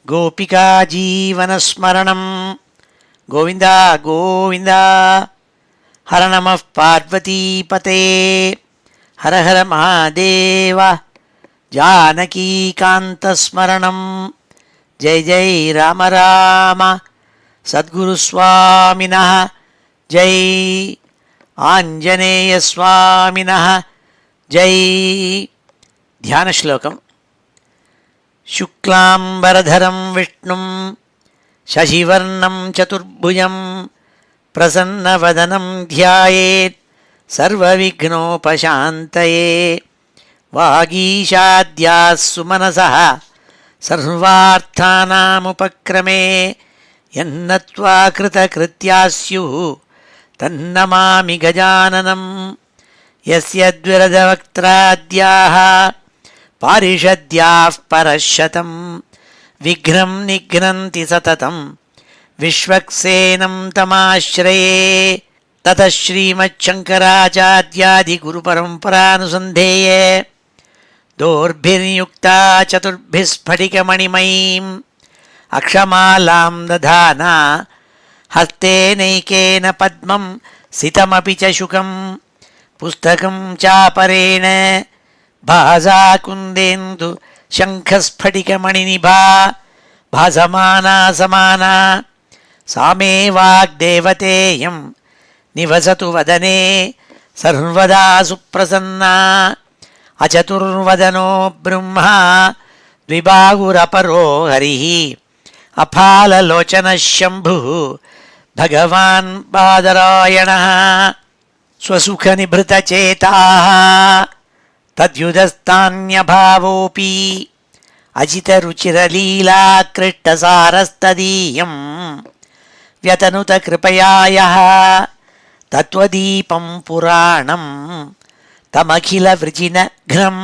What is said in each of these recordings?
गोपिका जीवनस्मरणं गोविन्द गोविन्द। हर नमः पार्वतीपते हर हर महादेव। जानकीकान्तस्मरणं जय जय राम राम। सद्गुरुस्वामिनः जय, आञ्जनेयस्वामिनः जय। ध्यानश्लोकम्। शुक्लाम्बरधरं विष्णुं शशिवर्णं चतुर्भुजं प्रसन्नवदनं ध्यायेत् सर्वविघ्नोपशान्तये। वागीशाद्याः सुमनसः सर्वार्थानामुपक्रमे यन्नत्वा कृतकृत्याः स्युः तन्नमामि गजाननं। यस्य द्विरदवक्त्राद्याः पारिषद्याः परशतं विघ्नं निघ्नन्ति सततं विश्वक्सेनं तमाश्रये। ततः श्रीमच्छङ्कराचार्यादिगुरुपरम्परानुसन्धेये दोर्भिर्युक्ता चतुर्भिः स्फटिकमणिमयीम् अक्षमालां दधाना हस्तेनैकेन पद्मं सितमपि च शुकं पुस्तकं चापरेण भासा कुन्देन्दु शङ्खस्फटिकमणिनिभा भासमाना समाना। सा मे वाग्देवतेयं निवसतु वदने सर्वदा सुप्रसन्ना। अचतुर्वदनो ब्रह्मा द्विबाहुरपरो हरिः अफाललोचनः शम्भुः भगवान् बादरायणः। स्वसुखनिभृतचेताः तद्युदस्तान्यभावोऽपि अजितरुचिरलीलाकृष्टसारस्तदीयं व्यतनुतकृपया यः तत्त्वदीपं पुराणं तमखिलवृजिनघ्नं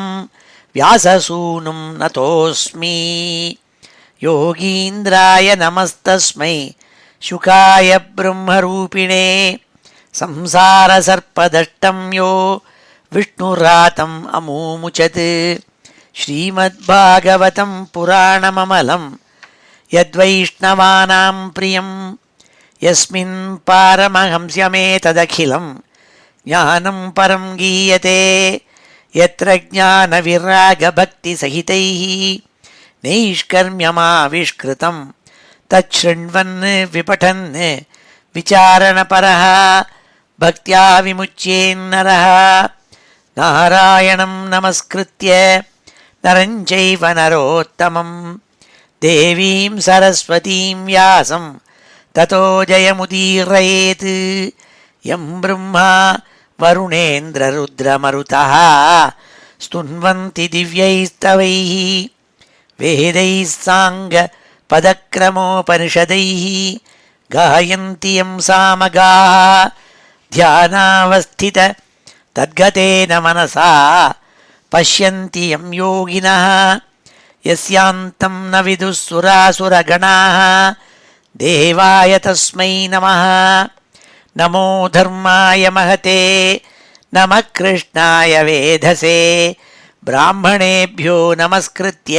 व्याससूनुं नतोऽस्मि। योगीन्द्राय नमस्तस्मै शुकाय ब्रह्मरूपिणे संसारसर्पदष्टं यो विष्णुरातम् अमूमुचत्। श्रीमद्भागवतं पुराणममलं यद्वैष्णवानां प्रियं यस्मिन् पारमहंस्यमेतदखिलं ज्ञानं परं गीयते। यत्र ज्ञानविरागभक्तिसहितैः नैष्कर्म्यमाविष्कृतं तच्छृण्वन् विपठन् विचारणपरः भक्त्या विमुच्येन्नरः। नारायणं नमस्कृत्य नरं चैव नरोत्तमं देवीं सरस्वतीं व्यासं ततो जयमुदीरयेत्। यं ब्रह्मा वरुणेन्द्ररुद्रमरुतः स्तुन्वन्ति दिव्यैस्तवैः वेदैः साङ्गपदक्रमोपनिषदैः गायन्ति यं सामगाः। ध्यानावस्थित तद्गतेन मनसा पश्यन्ति यं योगिनः यस्यान्तं न विदुः सुरासुरगणाः। देवाय तस्मै नमः। नमो धर्माय महते नमः कृष्णाय वेधसे। ब्राह्मणेभ्यो नमस्कृत्य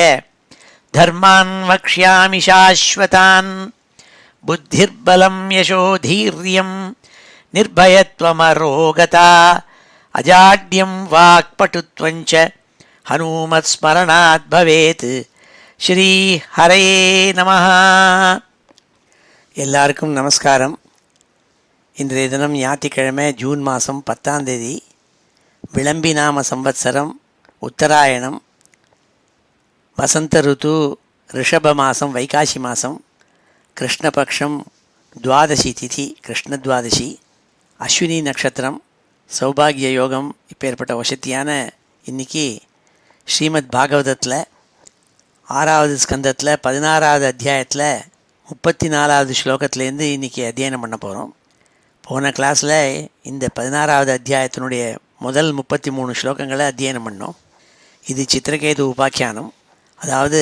धर्मान् वक्ष्यामि शाश्वतान्। बुद्धिर्बलं यशोधीर्यं निर्भयत्वमरोगता अजाड्यं वाक्पटुत्वं च हनुमत्स्मरणात् भवेत्। ஸ்ரீ ஹரயே நமஹ. எல்லாருக்கும் நமஸ்காரம். இன்றைய தினம் ஞாயிற்றுக்கிழமை ஜூன் மாதம் 10ஆம் தேதி. விளம்பி நாம சம்வத்சரம் உத்தராயணம். வசந்த ருத்து ரிஷப மாதம் வைகாசி மாதம். கிருஷ்ணபக்ஷம் துவாதசி திதி கிருஷ்ணத்வாதசி. அஸ்வினி நட்சத்திரம். சௌபாகிய யோகம். இப்பேற்பட்ட வசதியான இன்றைக்கி ஸ்ரீமத் பாகவதத்தில் 6வது ஸ்கந்தத்தில் 16வது அத்தியாயத்தில் 34வது ஸ்லோகத்திலேருந்து இன்றைக்கி அத்தியனம் பண்ண போகிறோம். போன கிளாஸில் இந்த 16வது அத்தியாயத்தினுடைய முதல் 33 ஸ்லோகங்களை அத்தியனம் பண்ணோம். இது சித்திரகேது உபாக்கியானம். அதாவது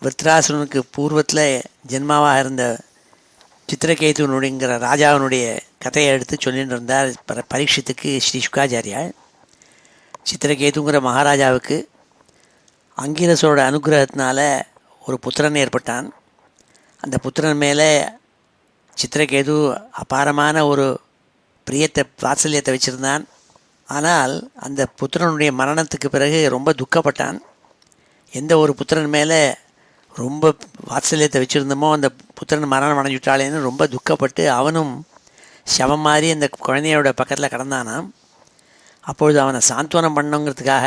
விருத்ராசுரனுக்கு பூர்வத்தில் ஜென்மாவாக இருந்த சித்திரகேதுனுடைய ராஜாவினுடைய கதையை எடுத்து சொல்லிட்டு இருந்தார் பரீட்சித்துக்கு ஸ்ரீ சுகாச்சாரியால். சித்திரகேதுங்கிற மகாராஜாவுக்கு அங்கிரசோட அனுகிரகத்தினால ஒரு புத்திரன் ஏற்பட்டான். அந்த புத்திரன் மேலே சித்திரகேது அபாரமான ஒரு பிரியத்தை வாத்சல்யத்தை வச்சுருந்தான். ஆனால் அந்த புத்திரனுடைய மரணத்துக்கு பிறகு ரொம்ப துக்கப்பட்டான். எந்த ஒரு புத்திரன் மேலே ரொம்ப வாத்சல்யத்தை வச்சுருந்தோமோ அந்த புத்திரன் மரணம் அடைஞ்சுட்டாளேன்னு ரொம்ப துக்கப்பட்டு அவனும் சவம் மாதிரி அந்த குழந்தையோட பக்கத்தில் கிடந்தானாம். அப்பொழுது அவனை சாந்த்வனம் பண்ணுங்கிறதுக்காக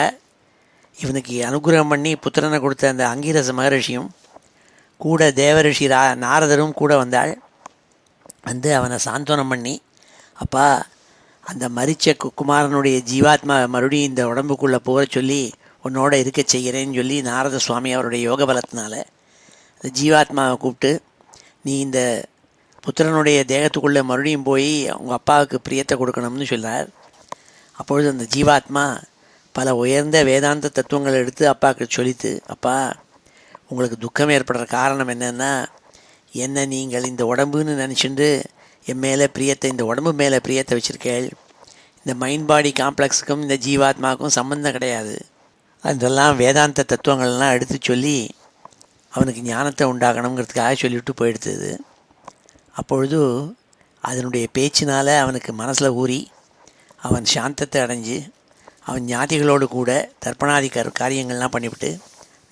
இவனுக்கு அனுகிரகம் பண்ணி புத்திரனை கொடுத்த அந்த அங்கீரச மகரிஷியும் கூட தேவரிஷி நாரதரும் கூட வந்தாள். வந்து அவனை சாந்த்வனம் பண்ணி, அப்பா அந்த மரிச்ச குமாரனுடைய ஜீவாத்மா மறுபடியும் இந்த உடம்புக்குள்ளே போக சொல்லி உன்னோட இருக்க செய்கிறேன்னு சொல்லி நாரத சுவாமி அவருடைய யோக பலத்தினால அந்த ஜீவாத்மாவை கூப்பிட்டு, நீ இந்த புத்திரனுடைய தேகத்துக்குள்ளே மறுபடியும் போய் அவங்க அப்பாவுக்கு பிரியத்தை கொடுக்கணும்னு சொன்னார். அப்பொழுது அந்த ஜீவாத்மா பல உயர்ந்த வேதாந்த தத்துவங்களை எடுத்து அப்பாவுக்கு சொல்லித்து, அப்பா உங்களுக்கு துக்கம் ஏற்படுற காரணம் என்னென்னா, என்ன நீங்கள் இந்த உடம்புன்னு நினச்சிட்டு என் மேலே பிரியத்தை, இந்த உடம்பு மேலே பிரியத்தை வச்சுருக்கேள். இந்த மைண்ட் பாடி காம்ப்ளெக்ஸுக்கும் இந்த ஜீவாத்மாவுக்கும் சம்பந்தம் கிடையாது. அதெல்லாம் வேதாந்த தத்துவங்கள்லாம் எடுத்து சொல்லி அவனுக்கு ஞானத்தை உண்டாகணுங்கிறதுக்காக சொல்லிவிட்டு போயிடுத்தது. அப்பொழுது அதனுடைய பேச்சினால் அவனுக்கு மனசில் ஊறி அவன் சாந்தத்தை அடைஞ்சு அவன் ஞாதிகளோடு கூட தர்ப்பணாதி காரியங்கள்லாம் பண்ணிவிட்டு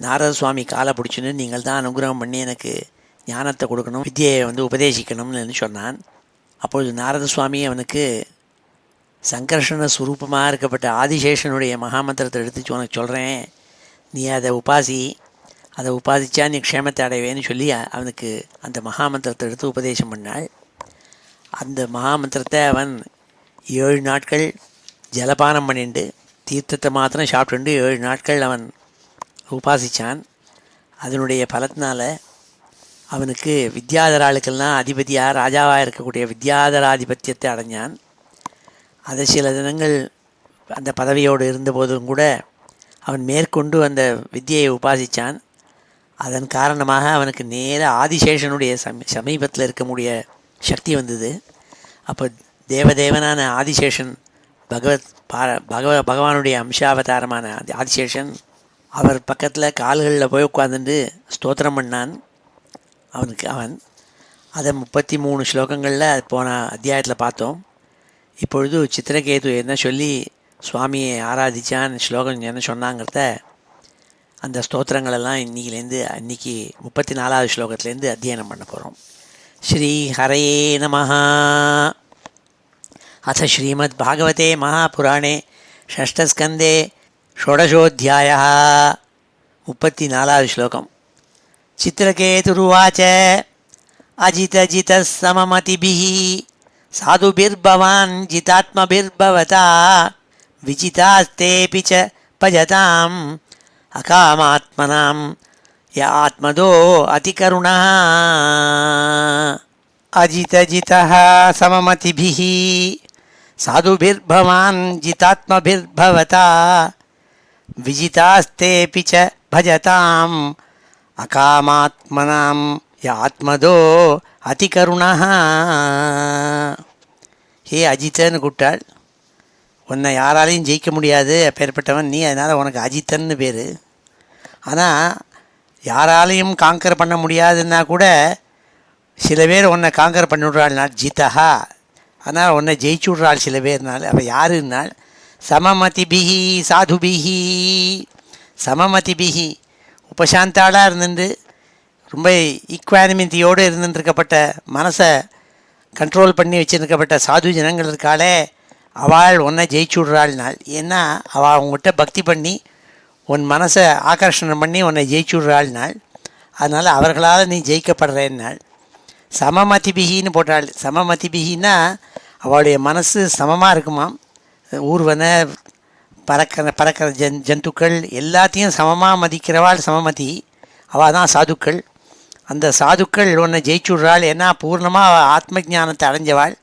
நாரத சுவாமி காலை பிடிச்சின்னு, நீங்கள் தான் அனுகிரகம் பண்ணி எனக்கு ஞானத்தை கொடுக்கணும், வித்தியை உபதேசிக்கணும்னு சொன்னான். அப்பொழுது நாரத சுவாமி அவனுக்கு சங்கர்ஷண சுரூபமாக இருக்கப்பட்ட ஆதிசேஷனுடைய மகாமந்திரத்தை எடுத்து உனக்கு சொல்கிறேன், நீ அதை அதை உபாசிச்சா நீ க்ஷேமத்தை அடைவேன்னு சொல்லி அவனுக்கு அந்த மகாமந்திரத்தை எடுத்து உபதேசம் பண்ணாள். அந்த மகாமந்திரத்தை அவன் 7 நாட்கள் ஜலபானம் பண்ணிண்டு தீர்த்தத்தை மாத்திரம் சாப்பிட்டுண்டு 7 நாட்கள் அவன் உபாசித்தான். அதனுடைய பலத்தினால அவனுக்கு வித்யாதராளுக்கெல்லாம் அதிபதியாக ராஜாவாக இருக்கக்கூடிய வித்யாதராதிபத்தியத்தை அடைஞ்சான். அதை சில தினங்கள் அந்த பதவியோடு இருந்தபோதும் கூட அவன் மேற்கொண்டு அந்த வித்தியை உபாசித்தான். அதன் காரணமாக அவனுக்கு நேர ஆதிசேஷனுடைய சமீபத்தில் இருக்கக்கூடிய சக்தி வந்தது. அப்போ தேவதேவனான ஆதிசேஷன் பகவானுடைய அம்சாவதாரமான ஆதிசேஷன் அவர் பக்கத்தில் கால்களில் போய் உட்காந்துட்டு ஸ்தோத்திரம் பண்ணான். அவன் அதை 33 ஸ்லோகங்களில் போன அத்தியாயத்தில் பார்த்தோம். இப்பொழுது சித்திரகேது என்ன சொல்லி சுவாமியை ஆராதித்தான், ஸ்லோகம் என்ன சொன்னாங்கிறத அந்த ஸ்தோத்திரங்களெல்லாம் இன்னைக்கு 34வது ஸ்லோகத்திலேருந்து அத்தியனம் பண்ண போகிறோம். ஸ்ரீ ஹரயே நமஹ. அத ஸ்ரீமத் பாகவதே மகாபுராணே ஷஷ்டஸ்கந்தே ஷோடசோऽध्यायः 34வது ஸ்லோகம். சித்திரகேதுருவாச்ச அஜிதஜிதः सममतिभिः साधुभिर्भवान् जितात्मभिर्भवता विजितास्तेऽपि च भजताम् अकामात्मनां य आत्मदो अतिकरुणः. अजितजितः सममतिभिः साधुभिर्भवान् जितात्मभिर्भवता विजितास्तेऽपि च भजताम् अकामात्मनां य आत्मदो அதிகருணா. ஹே அஜித்தன்னு கூப்பிட்டாள். உன்னை யாராலையும் ஜெயிக்க முடியாது, அப்பேற்பட்டவன் நீ, அதனால் உனக்கு அஜித்தன்னு பேர். ஆனால் யாராலையும் காங்கர் பண்ண முடியாதுன்னா கூட சில பேர் உன்னை காங்கர் பண்ணி விட்றாள்னால் ஜிதஹா, ஆனால் உன்னை ஜெயிச்சு விட்றாள் சில பேர்னால். அப்போ யாருன்னால் சமமதிபிஹி சாதுபிஹி. சமமதிபிஹி உபசாந்தாளாக இருந்துட்டு ரொம்ப ஈக்வானிமிட்டியோடு இருந்துருக்கப்பட்ட மனசை கண்ட்ரோல் பண்ணி வச்சுருக்கப்பட்ட சாது ஜனங்கள் இருக்காளே, அவள் உன்னை ஜெயிச்சு விட்றாள்னாள். ஏன்னா அவள் அவங்ககிட்ட பக்தி பண்ணி உன் மனசை ஆகர்ஷணம் பண்ணி உன்னை ஜெயிச்சு விட்றாள்னாள். அதனால் அவர்களால் நீ ஜெயிக்கப்படுறேன்னாள். சமமதிபிகின்னு போட்டாள். சமமதிபிகின்னா அவளுடைய மனசு சமமாக இருக்குமாம். ஊர்வன பறக்கிற ஜந்துக்கள் எல்லாத்தையும் சமமாக மதிக்கிறவாள் சமமதி. அவள் தான் சாதுக்கள். அந்த சாதுக்கள் உன்னை ஜெயிச்சு விட்றாள். ஏன்னா பூர்ணமாக அவள் ஆத்ம ஞானத்தை அடைஞ்சவாள்,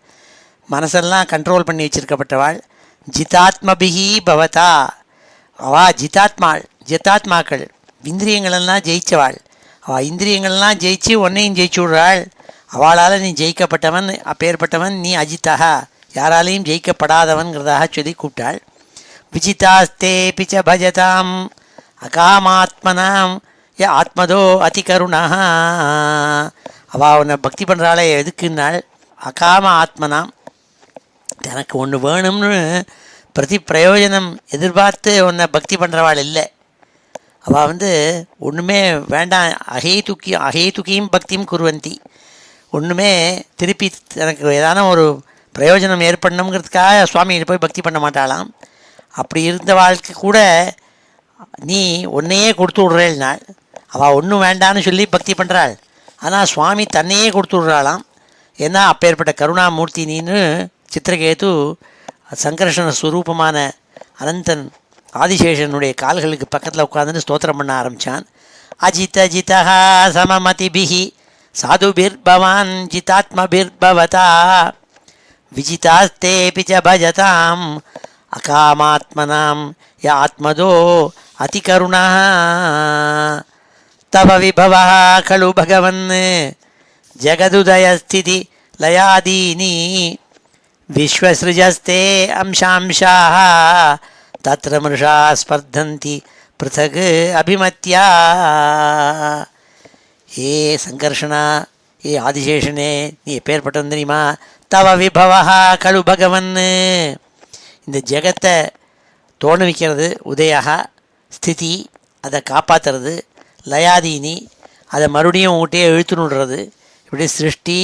மனசெல்லாம் கண்ட்ரோல் பண்ணி வச்சிருக்கப்பட்டவாள். ஜிதாத்மபிகி பவதா, அவள் ஜிதாத்மாக்கள் இந்திரியங்களெல்லாம் ஜெயிச்சவாள். அவள் இந்திரியங்கள்லாம் ஜெயிச்சு உன்னையும் ஜெயிச்சு விட்றாள். அவளால் நீ ஜெயிக்கப்பட்டவன், அப்பேற்பட்டவன் நீ அஜித்தா, யாராலையும் ஜெயிக்கப்படாதவன்கிறதாக சொல்லி கூப்பிட்டாள். விஜிதாஸ்தே பிச்ச பஜதாம் அகாமாத்மனாம் ய ஆத்மதோ அதிகருணா. அவள் உன்னை பக்தி பண்ணுறாளே எதுக்குன்னால் அகாம ஆத்மனாம், தனக்கு ஒன்று வேணும்னு பிரதி பிரயோஜனம் எதிர்பார்த்து உன்னை பக்தி பண்ணுறவாள் இல்லை. அவள் ஒன்றுமே வேண்டாம், அகேதுக்கியும் பக்தியும் குருவந்தி, ஒன்றுமே திருப்பி எனக்கு ஏதான ஒரு பிரயோஜனம் ஏற்படணுங்கிறதுக்காக சுவாமிகிட்ட போய் பக்தி பண்ண மாட்டாளாம். அப்படி இருந்த வாழ்க்கை கூட நீ ஒன்றையே கொடுத்து விட்றேன்னாள். அவள் ஒன்றும் வேண்டான்னு சொல்லி பக்தி பண்ணுறாள், ஆனால் சுவாமி தன்னையே கொடுத்து விட்றாளாம். ஏன்னா அப்பேற்பட்ட கருணாமூர்த்தி நீன்னு சித்திரகேது சங்கர்ஷண ஸ்வரூபமான அனந்தன் ஆதிசேஷனுடைய கால்களுக்கு பக்கத்தில் உட்காந்துன்னு ஸ்தோத்திரம் பண்ண ஆரம்பித்தான். அஜித ஜிதா சமமதிபிஹி சாதுபிர்பவான் ஜிதாத்மபிர்பவதா விஜிதாஸ்தேபி ச பஜதாம் அகாமாத்மனாம் ய ஆத்மதோ அதிகருணா தவ விபவः खलु भगवन् जगदुदयस्थिति लयादीनि विश्वसृजस्ते अंशांशाः तत्र मृषा स्पर्धन्ति पृथक् अभिमत्या. हे சங்கர்ஷனா, ஏ ஆதிசேஷனே, நீ எப்பேற்பட்டவன் தெரியுமா? தவ விபவः खलु भगवन्, இந்த ஜெகத்தை தோணுவிக்கிறது, உதயா ஸ்திதி அதை காப்பாற்றுறது, லயாதீனி அதை மறுபடியும் ஊட்டியே இழுத்துனுடுறது, இப்படி சிருஷ்டி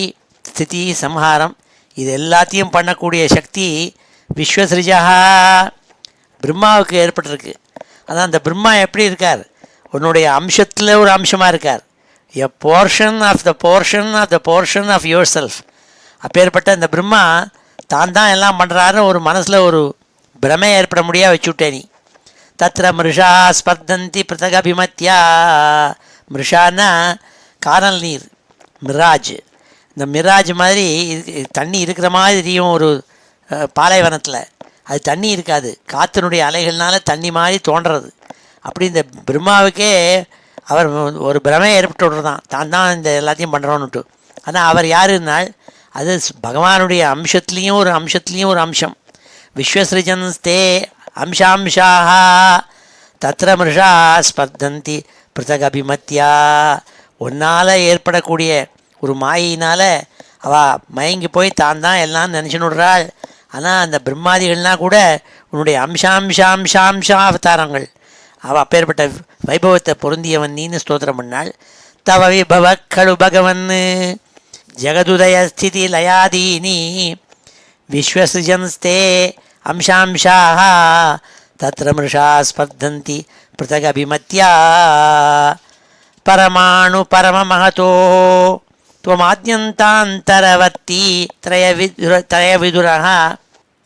ஸ்திதி சம்ஹாரம் இது எல்லாத்தையும் பண்ணக்கூடிய சக்தி விஸ்வசிருஜா பிரம்மாவுக்கு ஏற்பட்டிருக்கு. அதான் அந்த பிரம்மா எப்படி இருக்கார்? உன்னுடைய அம்சத்தில் ஒரு அம்சமாக இருக்கார். A portion of the portion of the portion of your self. அப்பேற்பட்ட அந்த பிரம்மா தான் தான் எல்லாம் பண்ணுறாருன்னு ஒரு மனசில் ஒரு பிரமை ஏற்பட முடியா வச்சுவிட்டே நீ. தத்திர மிருஷா ஸ்பர்தந்தி பிருத்தக் அபிமத்யா. மிருஷான்னா கானல் நீர், மிராஜ். இந்த மிராஜ் மாதிரி தண்ணி இருக்கிற மாதிரி தெரியும் ஒரு பாலைவனத்தில், அது தண்ணி இருக்காது, காற்றினுடைய அலைகள்னால தண்ணி மாதிரி தோன்றுறது. அப்படி இந்த பிரம்மாவுக்கே அவர் ஒரு பிரமை ஏற்பட்டு விடுறதான், தான் இந்த எல்லாத்தையும் பண்ணுறோன்னுட்டு. ஆனால் அவர் யாருன்னால் அது பகவானுடைய அம்சத்துலேயும் ஒரு அம்சம். விஸ்வசிருஜன்ஸ்தே அம்சாம்சாக தத்திர மிருஷா ஸ்பர்தந்தி பிருத்தக் அபிமத்யா. ஒன்னால் ஏற்படக்கூடிய ஒரு மாயினால் அவள் மயங்கி போய் தான் எல்லாம் நினச்சின்னு விடுறாள். ஆனால் அந்த பிரம்மாதிகள்னால் கூட உன்னுடைய அம்சாம்சாம்சாம்சா அவதாரங்கள். அவள் அப்பேற்பட்ட வைபவத்தை பொருந்தியவன் நீன்னு ஸ்தோத்திரம் பண்ணாள். தவ விபவ खलु भगवन् ஜகதுதய ஸ்திதி லயாதீனி விஸ்வசிருஜன்ஸ்தே அம்சாம்சாः தத்ர மிருஷா ஸ்பர்தந்தி பிருத்தக் அபிமத்யா. பரமாணு பரமமஹதோ त्वमाद्यन्तान्तरवर्ती त्रयविदुरः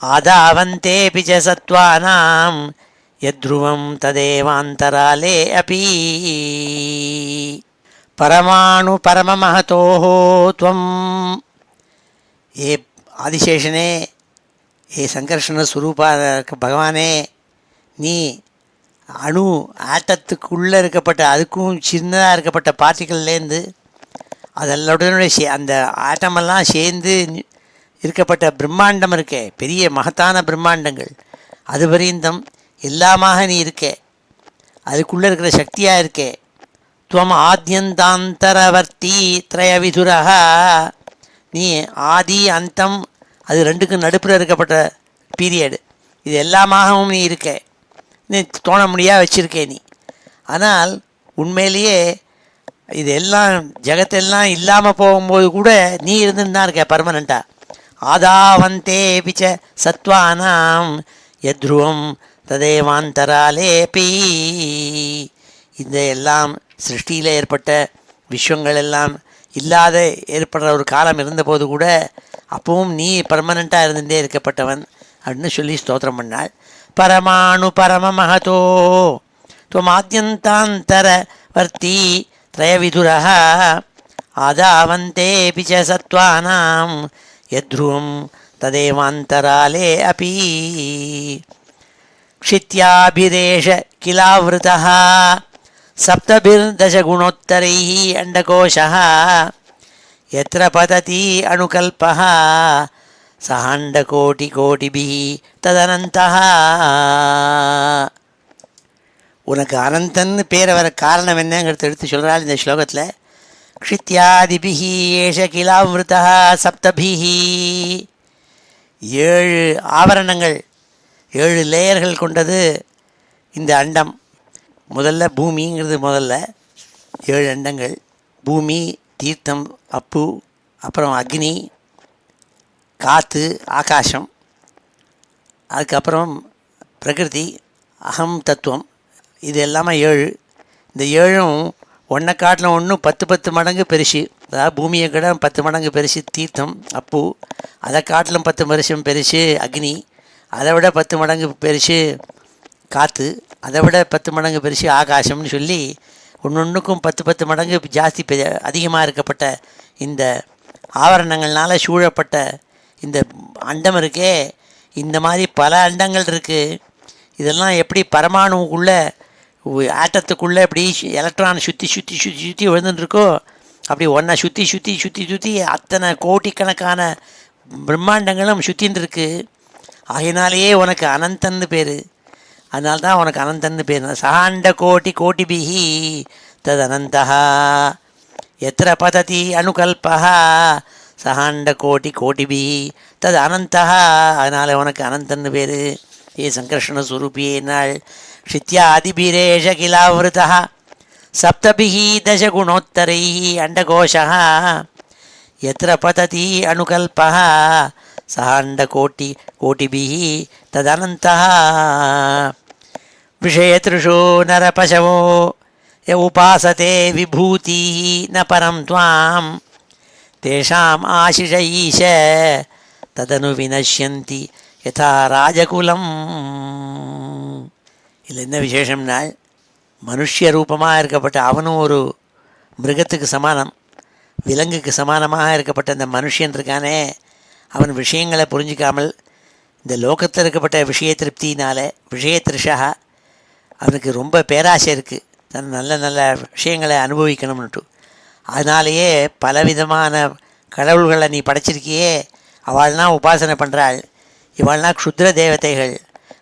आदावन्तेऽपि च सत्त्वानां यद्ध्रुवं तदेवान्तराले अपि. பரமாணு பரமமஹதோः त्वं, ஏ ஆதிசேஷனே, ஏ சங்கர்ஷண ஸ்வரூபா பகவானே, நீ அணு ஆட்டத்துக்குள்ளே இருக்கப்பட்ட, அதுக்கும் சின்னதாக இருக்கப்பட்ட பார்ட்டிக்கல்லேருந்து அதெல்லாவுடனுடைய அந்த ஆட்டமெல்லாம் சேர்ந்து இருக்கப்பட்ட பிரம்மாண்டம் இருக்கே, பெரிய மகத்தான பிரம்மாண்டங்கள், அது பரியந்தம் எல்லாமாக நீ இருக்கே, அதுக்குள்ளே இருக்கிற சக்தியாக இருக்கே. துவம் ஆத்யந்தாந்தரவர்த்தி த்ரயவிதுரஹ, நீ ஆதி அந்தம் அது ரெண்டுக்கும் நடுப்புற இருக்கப்பட்ட பீரியடு, இது எல்லாமாகவும் நீ இருக்க, நீ தோண முடியாது வச்சிருக்கே நீ. ஆனால் உண்மையிலேயே இது எல்லாம் ஜெகத்தெல்லாம் இல்லாமல் போகும்போது கூட நீ இருந்துன்னு தான் இருக்க பர்மனண்ட்டாக. ஆதாவந்தே பிச்ச சத்வானாம் யத்ருவம் ததேவாந்தராலேபி. இந்த எல்லாம் சிருஷ்டியில் ஏற்பட்ட விஷயங்கள் எல்லாம் இல்லாத ஏற்படுற ஒரு காலம் இருந்தபோது கூட அப்பவும் நீ பர்மனண்ட்டாக இருந்துகிட்டே இருக்கப்பட்டவன் அப்படின்னு சொல்லி ஸ்தோத்திரம் பண்ணாள். பரமாணு பரமமஹதோ त्वमाद्यन्तान्तरवर्ती त्रयविधुरः आदावन्तेऽपि च सत्त्वानां यद्ध्रुवं तदेवान्तराले अपि. क्षित्याभिरेष किलावृतः सप्तभिर्दशगुणोत्तरैः अण्डकोशः यत्र पतति अणुकल्पः सहाण्डकोटिकोटिभिः तदनन्तः. உனக்கு அனந்தன்னு பேரை வர காரணம் என்னங்கிறத எடுத்து சொல்கிறாள் இந்த ஸ்லோகத்தில். க்ஷித்யாதிபிஹி ஏஷ கிலாவிருத்தா சப்தபிஹி. 7 ஆவரணங்கள், 7 லேயர்கள் கொண்டது இந்த அண்டம். முதல்ல பூமிங்கிறது, முதல்ல 7 அண்டங்கள். பூமி, தீர்த்தம், அப்பு, அப்புறம் அக்னி, காற்று, ஆகாசம், அதுக்கப்புறம் பிரகிருதி, அகம் தத்துவம். இது எல்லாமே 7. இந்த 7ம் ஒன்றை காட்டில் ஒன்று 10 மடங்கு பெருசு. அதாவது பூமியை விட 10 மடங்கு பெருசு தீர்த்தம், அப்பு. அதை காட்டிலும் 10 வருஷம் பெருசு அக்னி. அதை விட 10 மடங்கு பெருசு காற்று. அதை விட 10 மடங்கு பெருசு ஆகாசம்னு சொல்லி ஒன்றுக்கும் 10 மடங்கு ஜாஸ்தி அதிகமாக இருக்கப்பட்ட இந்த ஆவரணங்கள்னால் சூழப்பட்ட இந்த அண்டம் இருக்கே, இந்த மாதிரி பல அண்டங்கள் இருக்குது. இதெல்லாம் எப்படி பரமாணுக்குள்ளே, ஆட்டத்துக்குள்ளே எப்படி எலக்ட்ரான் சுற்றி சுற்றி சுற்றி சுற்றி விழுந்துட்டுருக்கோ, அப்படி ஒன்றை சுற்றி சுற்றி சுற்றி சுற்றி அத்தனை கோடிக்கணக்கான பிரம்மாண்டங்களும் சுற்றின்னு இருக்கு. ஆகினாலேயே உனக்கு அனந்தன்னு பேர். அதனால்தான் உனக்கு அனந்தன்னு பேர். சகாண்ட கோட்டி கோட்டிபிஹி தது அனந்தா எத்திர பததி அணுகல்பா சகாண்ட கோட்டி கோட்டிபிஹி தது அனந்தா. அதனால் உனக்கு அனந்தன்னு பேர். ஏ சங்கர்ஷண ஸ்வரூபியே நாள் க்ஷித்யாதிபிரேஷ கிலாவிருத்தா சப்தபிஹி தசகுணோத்தரைஹி அண்டகோஷः எத்திர பததி அணுகல்பः சகாண்ட கோட்டி கோட்டிபிஹி ததனந்தः. விஷயத்ருஷோ நரபசவோ ய உபாசதே விபூதிः ந பரம் த்வாம் தேஷாம் ஆசிஷ ஈஷ ததனு வினஷ்யந்தி யதா ராஜகுலம். இதில் என்ன விசேஷம்னால், மனுஷ்ய ரூபமாக இருக்கப்பட்ட அவனும் ஒரு மிருகத்துக்கு சமானம், விலங்குக்கு சமானமாக இருக்கப்பட்ட அந்த மனுஷன் இருக்கானே, அவன் விஷயங்களை புரிஞ்சிக்காமல் இந்த லோகத்தில் இருக்கப்பட்ட விஷய திருப்தினால் விஷய திருஷா அவனுக்கு ரொம்ப பேராசை இருக்குது, தன் நல்ல நல்ல விஷயங்களை அனுபவிக்கணும்னுட்டு. அதனாலேயே பலவிதமான கடவுள்களை நீ படைச்சிருக்கியே, அவள்லாம் உபாசனை பண்ணுறாள். இவள்லாம் க்ஷுத்ர தேவதைகள்.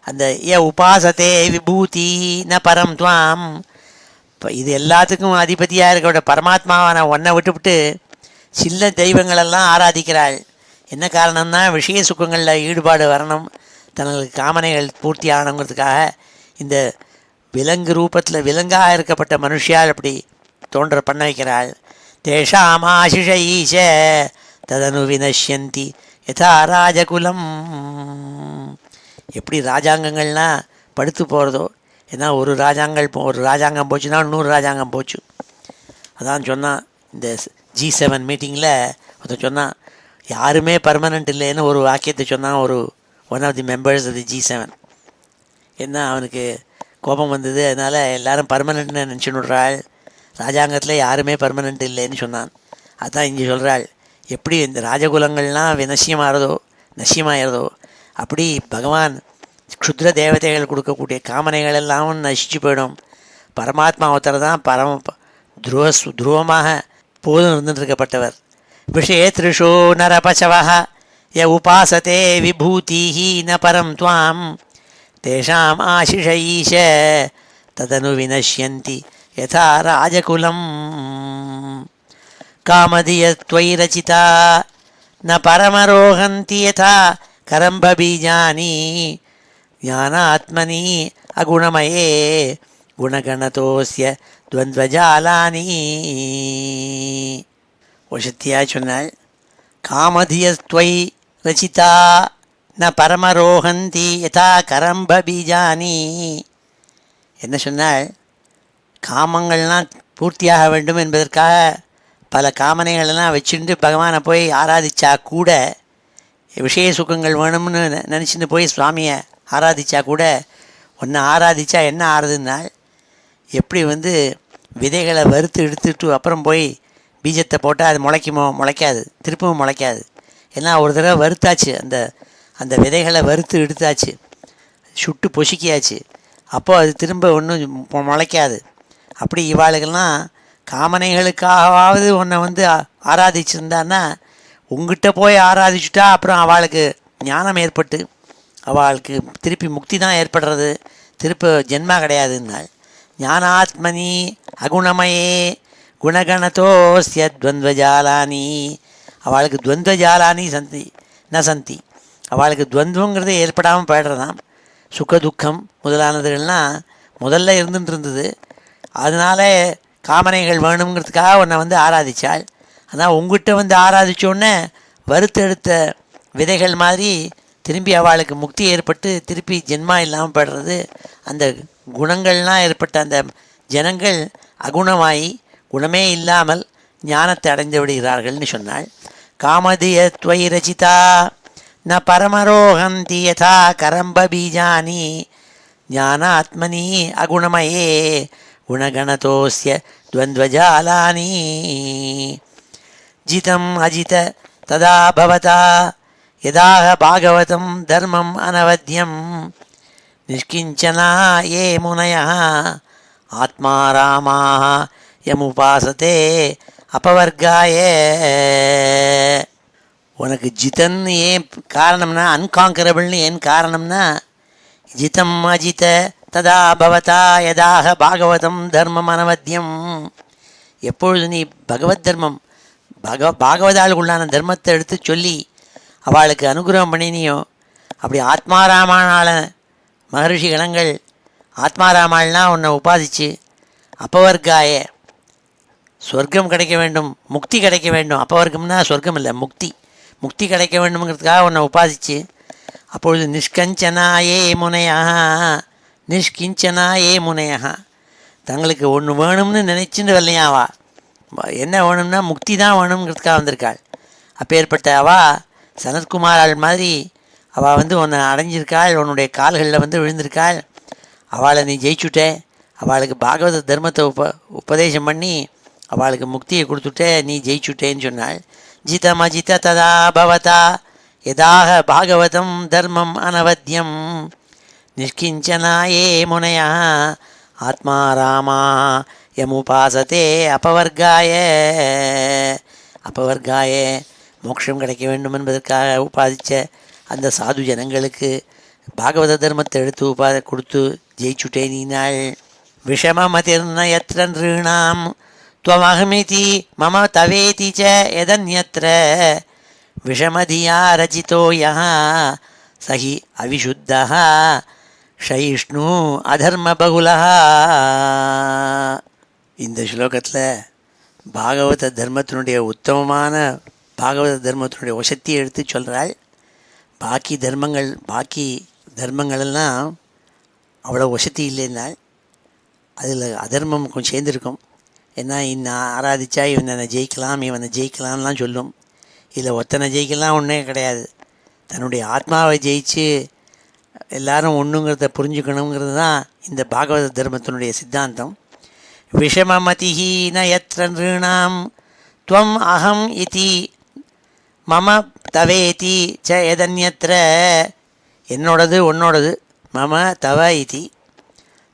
அந்த ஏ உபாசத்தே விபூதி ந பரம் துவாம். இப்போ இது எல்லாத்துக்கும் அதிபதியாக இருக்க பரமாத்மாவான ஒன்றை விட்டுவிட்டு சின்ன தெய்வங்களெல்லாம் ஆராதிக்கிறாள். என்ன காரணம்னா, விஷய சுகங்களில் ஈடுபாடு வரணும், தனக்கு காமனைகள் பூர்த்தி ஆகணுங்கிறதுக்காக இந்த விலங்கு ரூபத்தில் விலங்காக இருக்கப்பட்ட மனுஷியால் அப்படி தோன்ற பண்ண வைக்கிறாள். தேஷாம் ஆசிஷ ஈஷ ததனு வினஷ்யந்தி யதா ராஜகுலம். எப்படி ராஜாங்கங்கள்லாம் படுத்து போகிறதோ, ஏன்னா ஒரு ராஜாங்கம் போச்சுன்னா இன்னொரு ராஜாங்கம் போச்சு. அதான் சொன்னான் இந்த G7 மீட்டிங்கில் ஒருத்தர் சொன்னான், யாருமே பர்மனெண்ட் இல்லைன்னு ஒரு வாக்கியத்தை சொன்னான் one of the members of the G7. என்ன அவனுக்கு கோபம் வந்தது, அதனால் எல்லோரும் பர்மனெண்ட்னு நினச்சின்னு விட்றாள், ராஜாங்கத்தில் யாருமே பர்மனெண்ட் இல்லைன்னு சொன்னான். அதுதான் இங்கே சொல்கிறாள், எப்படி இந்த ராஜகுலங்கள்லாம் நசியமாகிறதோ அப்படி பகவான் க்ஷுத்ர தேவதைகள் கொடுக்கக்கூடிய காமனைகள் எல்லாம் நசிச்சு போயிடும். பரமாத்மா ஒருத்தர் தான் துருவமாக போதும் இருந்துருக்கப்பட்டவர். விஷயத்ருஷோ நரபசவः ய உபாசதே விபூதிஹி ந பரம் த்வாம் தேஷாம் ஆசிஷ ஈஷ ததனு வினஷ்யந்தி யதா ராஜகுலம். காமதிய த்வயி ரசிதா ந பரமரோஹந்தி யதா கரம்பபீஜானி ஞானாத்மனி அகுணமயே குணகணதோஸ்ய துவந்த்வஜாலானி. ஒசத்தியாய் சொன்னாள், காமதியஸ்துவயி ரசிதா ந பரமரோஹந்தி யதா கரம்பபீஜானி. என்ன சொன்னாள், காமங்கள்லாம் பூர்த்தியாக வேண்டும் என்பதற்காக பல காமனைகளெல்லாம் வச்சுட்டு பகவானை போய் ஆராதித்தா கூட, விஷய சுகங்கள் வேணும்னு நினச்சிட்டு போய் சுவாமியை ஆராதித்தா கூட, ஒன்று ஆராதித்தா என்ன ஆறுதுன்னால், எப்படி விதைகளை வறுத்து எடுத்துட்டு அப்புறம் போய் பீஜத்தை போட்டால் அது முளைக்காது, திருப்பவும் முளைக்காது. ஏன்னா ஒரு தடவை வறுத்தாச்சு, அந்த விதைகளை வறுத்து எடுத்தாச்சு, சுட்டு பொசுக்கியாச்சு, அப்போது அது திரும்ப ஒன்றும் முளைக்காது. அப்படி இவாளுக்கெல்லாம் காமனைகளுக்காகவாவது உன்னை ஆராதிச்சிருந்தான்னா, உங்ககிட்ட போய் ஆராதிச்சுட்டா அப்புறம் அவளுக்கு ஞானம் ஏற்பட்டு அவளுக்கு திருப்பி முக்தி தான் ஏற்படுறது, திருப்ப ஜென்மா கிடையாதுன்னாள். ஞானாத்மனி அகுணமயே குணகணத்தோஸ்ய துவந்த்வஜாலானி, அவளுக்கு துவந்த்வஜாலானி சந்தி ந சந்தி, அவளுக்கு துவந்துவங்கிறது ஏற்படாமல் போய்டுறதாம். சுகதுக்கம் முதலானதுகள்லாம் முதல்ல இருந்துட்டு இருந்தது. அதனால காமனைகள் வேணுங்கிறதுக்காக உன்னை வந்து ஆராதித்தாள். ஆனால் உங்ககிட்ட வந்து ஆராதித்தோடனே வறுத்தெடுத்த விதைகள் மாதிரி திரும்பி அவளுக்கு முக்தி ஏற்பட்டு திருப்பி ஜென்மா இல்லாமல் போய்டுறது. அந்த குணங்கள்லாம் ஏற்பட்ட அந்த ஜனங்கள் அகுணமாகி குணமே இல்லாமல் ஞானத்தை அடைந்து விடுகிறார்கள்னு சொன்னாள். காமதிய துவை ரச்சிதா ந பரமரோகந்தி யதா கரம்ப பீஜானி ஞானாத்மனி அகுணமயே குணகணதோஸ்ய துவந்த்வஜாலானி ஜிதம் அஜித ததா பவதா யதாக பாகவதம் தர்மம் அனவத்யம் நிஷ்கிஞ்சனா ஏ முனயः ஆத்மா ராமாக யமுபாசதே அபவர்காய. உனக்கு ஜிதன் ஏன் காரணம்னா, அன்காங்கரபிள்னு ஏன் காரணம்னா, ஜிதம் அஜித ததா பவதா யதாக பாகவதம் தர்மம் அனவத்தியம், எப்பொழுது நீ பகவத் தர்மம் பாகவதாளுக்குள்ளான தர்மத்தை எடுத்து சொல்லி அவளுக்கு அனுகிரகம் பண்ணினியோ, அப்படி ஆத்மாராமானால மகர்ஷி கணங்கள் ஆத்மாராமாள்னால் உன்னை உபாதிச்சு அப்பவர்காய சொர்க்கம் கிடைக்க வேண்டும், முக்தி கிடைக்க வேண்டும். அப்பவர்க்கம்னா சொர்க்கம் இல்லை, முக்தி. முக்தி கிடைக்க வேண்டும்ங்கிறதுக்காக உன்னை உபாதிச்சு அப்பொழுது நிஷ்கஞ்சனாயே முனையா, நிஷ்கிஞ்சனாயே முனையா, தங்களுக்கு ஒன்று வேணும்னு நினைச்சுட்டு வரலையாவா, என்ன வேணும்னா முக்தி தான் வேணுங்கிறதுக்காக வந்திருக்காள். அப்பேற்பட்ட அவா சனத்குமாராள் மாதிரி அவள் வந்து உன்னை அடைஞ்சிருக்காள், உன்னுடைய கால்களில் வந்து விழுந்திருக்காள். அவளை நீ ஜெயிச்சுட்டே, அவளுக்கு பாகவத தர்மத்தை உபதேசம் பண்ணி அவளுக்கு முக்தியை கொடுத்துட்டே நீ ஜெயிச்சுட்டேன்னு சொன்னாள். ஜிதம் அஜித ததா பவதா யதாக பாகவதம் தர்மம் அனவத்யம் நிஷ்கிஞ்சனாயே முனையா ஆத்மா ராமா யமுபாசதே அபவர்காய. அபவர்காய மோட்சம் கிடைக்க வேண்டும் என்பதற்காக உபாதித்த அந்த சாது ஜனங்களுக்கு பாகவத தர்மத்தை எடுத்து கொடுத்து ஜெயிச்சுட்டே நீனாள். விஷமமதிர்ன யத்ர நிருணாம் த்வமஹமிதி மம தவேதி ச யதன்யத்ர விஷமதியா ரச்சிதோ யஹ சஹி அவிசுத்தஹ ஷயிஷ்ணு அதர்ம பகுலஹ. இந்த ஸ்லோகத்தில் பாகவத தர்மத்தினுடைய உத்தமமான பாகவத தர்மத்தினுடைய வசத்தியை எடுத்து சொல்கிறாள். பாக்கி தர்மங்களெல்லாம் அவ்வளோ வசதி இல்லைன்னாள். அதில் அதர்மம் கொஞ்சம் சேர்ந்துருக்கும். ஏன்னா இன்னும் ஆராதிச்சா இவனை ஜெயிக்கலாம், இவனை ஜெயிக்கலாம்லாம் சொல்லும். இதில் ஒத்தனை ஜெயிக்கலாம் ஒன்றே கிடையாது. தன்னுடைய ஆத்மாவை ஜெயிச்சு எல்லாரும் ஒன்றுங்கிறத புரிஞ்சுக்கணுங்கிறது தான் இந்த பாகவத தர்மத்தினுடைய சித்தாந்தம். விஷமமதிஹி ந யத்ர நிருணாம் த்வம் அகம் இதி மம தவேதி ச எதன்யத்ர, என்னோடது உன்னோடது, மம தவ இதி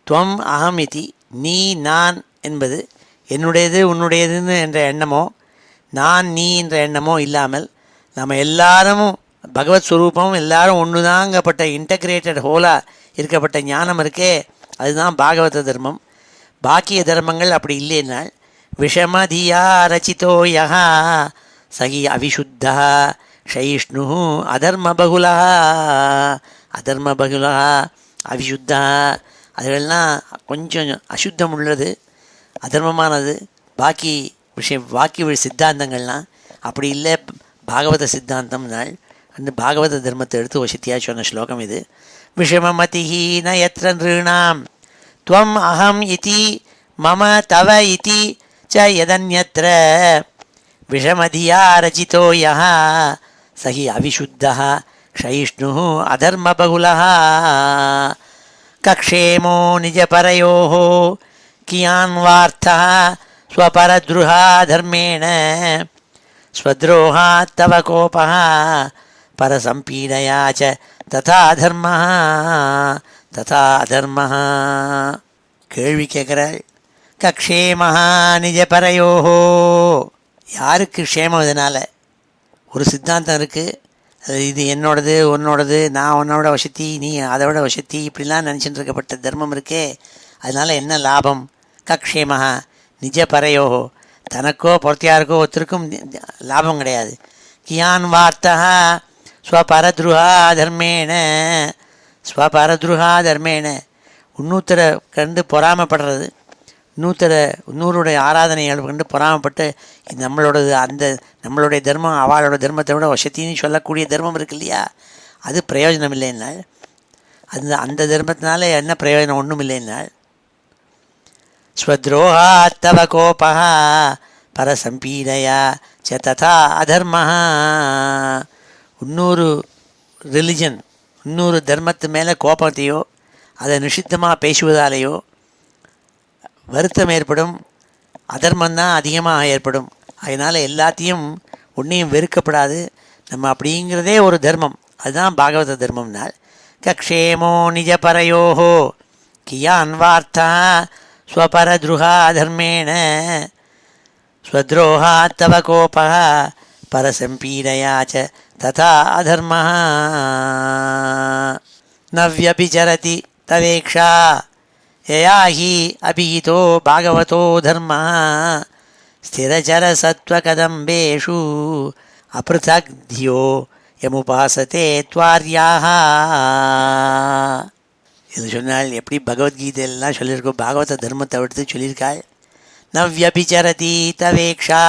துவம் அகம் இதி, நீ நான் என்பது என்னுடையது உன்னுடையதுன்னு என்ற எண்ணமோ நான் நீ என்ற எண்ணமோ இல்லாமல் நம்ம எல்லாரும் பகவத் ஸ்வரூபம் எல்லாரும் ஒன்று தாங்கப்பட்ட இன்டகிரேட்டட் ஹோலாக இருக்கப்பட்ட ஞானம் இருக்கே, அதுதான் பாகவத தர்மம். பாக்கிய தர்மங்கள் அப்படி இல்லைனால் விஷமதியா ரச்சிதோ யஹா சகி அவிசுத்தா ஷயிஷ்ணு அதர்ம பகுலா. அதர்ம பகுலா அவிசுத்தா அதுகள்லாம் கொஞ்சம் அசுத்தம் உள்ளது, அதர்மமானது. பாக்கி சித்தாந்தங்கள்லாம் அப்படி இல்லை. பாகவத சித்தாந்தம்னால் அந்த பாகவத தர்மத்தை எடுத்து வசத்தியாக சொன்ன ஸ்லோகம் இது. விஷமமதிஹி ந யத்ர நிருணாம் த்வம் அகம் இதி மம தவ இதி ச யதன்யத்ர விஷமதியா ரச்சிதோ யஹ சஹி அவிசுத்தஹ ஷயிஷ்ணு அதர்ம பகுலஹ. கக்ஷேமோ நிஜபரயோः கியான் வார்த்தः ஸ்வபரத்ருஹா தர்மேண ஸ்வத்ரோஹாத் தவ கோபः பரசம்பீடயா ச ததா அதர்மः ததா அதர்மः. கேள்வி கேட்குறாள். கக்ஷேமः நிஜபரயோः, யாருக்கு க்ஷேமம்? இதனால் ஒரு சித்தாந்தம் இருக்குது, இது என்னோடது உன்னோடது, நான் உன்னோட வசதி நீ அதோட வசதி, இப்படிலாம் நினச்சிட்டு இருக்கப்பட்ட தர்மம் இருக்கே, அதனால் என்ன லாபம்? கக்ஷேமஹா நிஜபரையோ தனக்கோ பொறுத்தியாருக்கோ ஒருத்தருக்கும் லாபம் கிடையாது. கியான் வார்த்தா ஸ்வபரத்ருஹா தர்மேன, ஸ்வபரத்ருஹா தர்மேன, இன்னொருத்தரை கண்டு பொறாமப்படுறது, இன்னொருடைய ஆராதனைகள் கண்டு பொறாமப்பட்டு நம்மளோடது அந்த நம்மளுடைய தர்மம் அவளோட தர்மத்தை விட வசத்தின்னு சொல்லக்கூடிய தர்மம் இருக்கு இல்லையா, அது பிரயோஜனம் இல்லைன்னாள். அந்த தர்மத்தினால என்ன பிரயோஜனம்? ஒன்றும் இல்லைன்னாள். ஸ்வத்ரோஹா தவ கோபா பரசம்பீடையா ச ததா அதர்ம. இன்னொரு ரிலிஜன், இன்னொரு தர்மத்து மேலே கோபத்தையோ அதை நிஷித்தமாக பேசுவதாலேயோ வருத்தம் ஏற்படும், அதர்மந்தான் அதிகமாக ஏற்படும். அதனால் எல்லாத்தையும் ஒன்றையும் வெறுக்கப்படாது நம்ம அப்படிங்கிறதே ஒரு தர்மம். அதுதான் பாகவத தர்மம்னால். கக்ஷேமோ நிஜபரையோஹோ கியான் வார்த்தா ஸ்வபரத்ருஹா தர்மேண ஸ்வத்ரோஹா தவ கோபா பரசம்பீடையா ச ததா அதர்ம. ந வ்யபிச்சரதி தவேக்ஷா யயா ஹி அபிஹிதோ பாகவதோ தர்ம ஸ்திரச்சர சத்வகதம்பேஷு அப்ருதக் தியோ யமுபாசதே த்வார்யாக. இது சொன்னால் எப்படி பகவத்கீதையெல்லாம் சொல்லியிருக்கோம், பாகவத தர்மத்தை எடுத்து சொல்லியிருக்காள். ந வ்யபிச்சரதி தவேக்ஷா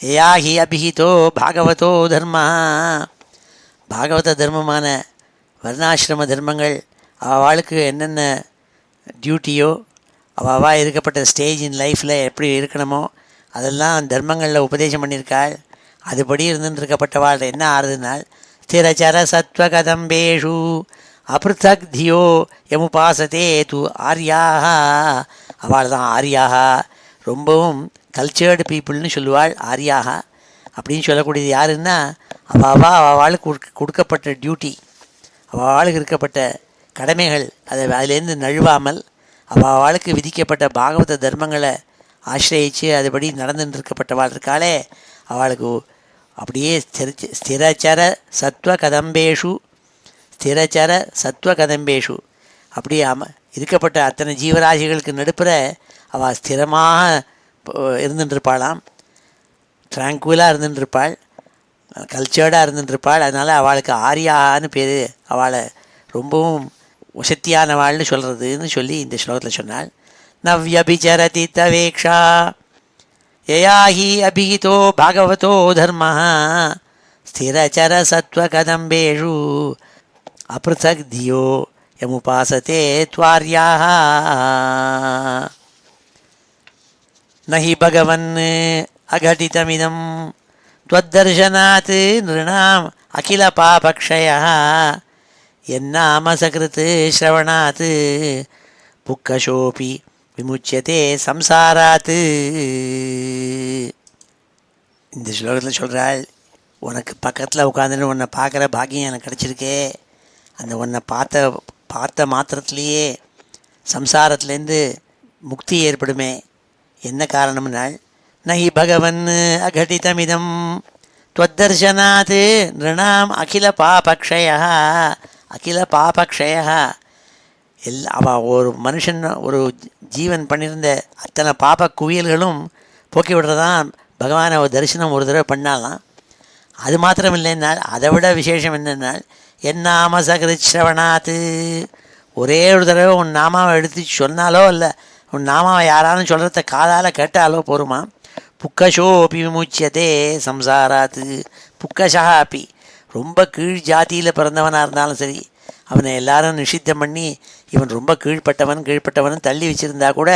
யயா ஹி அபிஹிதோ பாகவதோ தர்ம. பாகவத தர்மமான வர்ணாசிரம தர்மங்கள் அவளுக்கு என்னென்ன டியூட்டியோ, அவள் இருக்கப்பட்ட ஸ்டேஜ் இன் லைஃப்பில் எப்படி இருக்கணுமோ அதெல்லாம் தர்மங்களில் உபதேசம் பண்ணியிருக்காள். அதுபடி இருந்துருக்கப்பட்டவாள் என்ன ஆறுதுனால் ஸ்திரச்சர சத்வகதம்பேஷு அப்ருதக் தியோ யமுபாசதே து ஆர்யாக. அவள் தான் ஆர்யாக, ரொம்பவும் கல்ச்சர்டு பீப்புள்னு சொல்லுவாள் ஆர்யாக. அப்படின்னு சொல்லக்கூடியது யாருன்னா அவளுக்கு கொடுக்கப்பட்ட டியூட்டி, அவளுக்கு இருக்கப்பட்ட கடமைகள், அதிலேருந்து நழுவாமல் அவளுக்கு விதிக்கப்பட்ட பாகவத தர்மங்களை ஆசிரியித்து அதுபடி நடந்துருக்கப்பட்டவாள் இருக்காளே அவளுக்கு அப்படியே ஸ்திரச்சர சத்வகதம்பேஷு, ஸ்திரச்சர சத்வகதம்பேஷு அப்படி இருக்கப்பட்ட அத்தனை ஜீவராசிகளுக்கு நடுப்புற அவள் ஸ்திரமாக இருந்துட்டுருப்பாளாம், ட்ராங்குவலாக இருந்துட்டுருப்பாள், கல்ச்சர்டாக இருந்துட்டுருப்பாள். அதனால் அவளுக்கு ஆரியான்னு பேர், அவளை ரொம்பவும் வசத்தியானவாள்னு சொல்கிறதுன்னு சொல்லி இந்த ஸ்லோகத்தில் சொன்னாள். நவ்யபிச்சரதி தவேக்ஷா யயா ஹி அபிஹிதோ பாகவதோ தர்ம ஸ்திரச்சர சத்வகதம்பேஷு அப்ருதக் தியோ யமுபாசதே த்வார்யாக. நஹி பகவன் அகடிதமிதம் த்வத்தர்ஷனாத் நிருணாம் அகில பாபக்ஷயः என்னாம சகிருத் ஸ்ரவணாத் புக்கஷோபி விமுச்சியதே சம்சாராத். இந்த ஸ்லோகத்தில் சொல்கிறாள், உனக்கு பக்கத்தில் உட்காந்துட்டு உன்னை பார்க்குற பாக்கியம் எனக்கு கிடச்சிருக்கே, அந்த உன்னை பார்த்த மாத்திரத்துலேயே சம்சாரத்துலேருந்து முக்தி ஏற்படுமே. என்ன காரணம்னால் நஹி பகவன் அகடிதமிதம் த்வத்தர்ஷனாத் நிருணாம் அகில பாபக்ஷயः. அகில பாபக்ஷயः அவள் ஒரு மனுஷன் ஒரு ஜீவன் பண்ணியிருந்த அத்தனை பாப குவியல்களும் போக்கி விடுறதான் பகவானை ஒரு தரிசனம் ஒரு தடவை பண்ணாலாம். அது மாத்திரம் இல்லைன்னால் அதை விட விசேஷம் என்னென்னால் என்னாம சகிருத் ஸ்ரவணாத், ஒரே ஒரு தடவை உன் நாமாவை எடுத்து சொன்னாலோ இல்லை உன் நாமாவை யாராலும் சொல்கிறத காதால் கேட்டாலோ போருமா. புக்கஷோபி விமுச்சியதே சம்சாராத்து. புக்கஷா அப்பி, ரொம்ப கீழ் ஜாதியில் பிறந்தவனாக இருந்தாலும் சரி, அவனை எல்லாரும் நிஷித்தம் பண்ணி இவன் ரொம்ப கீழ்ப்பட்டவன் தள்ளி வச்சுருந்தா கூட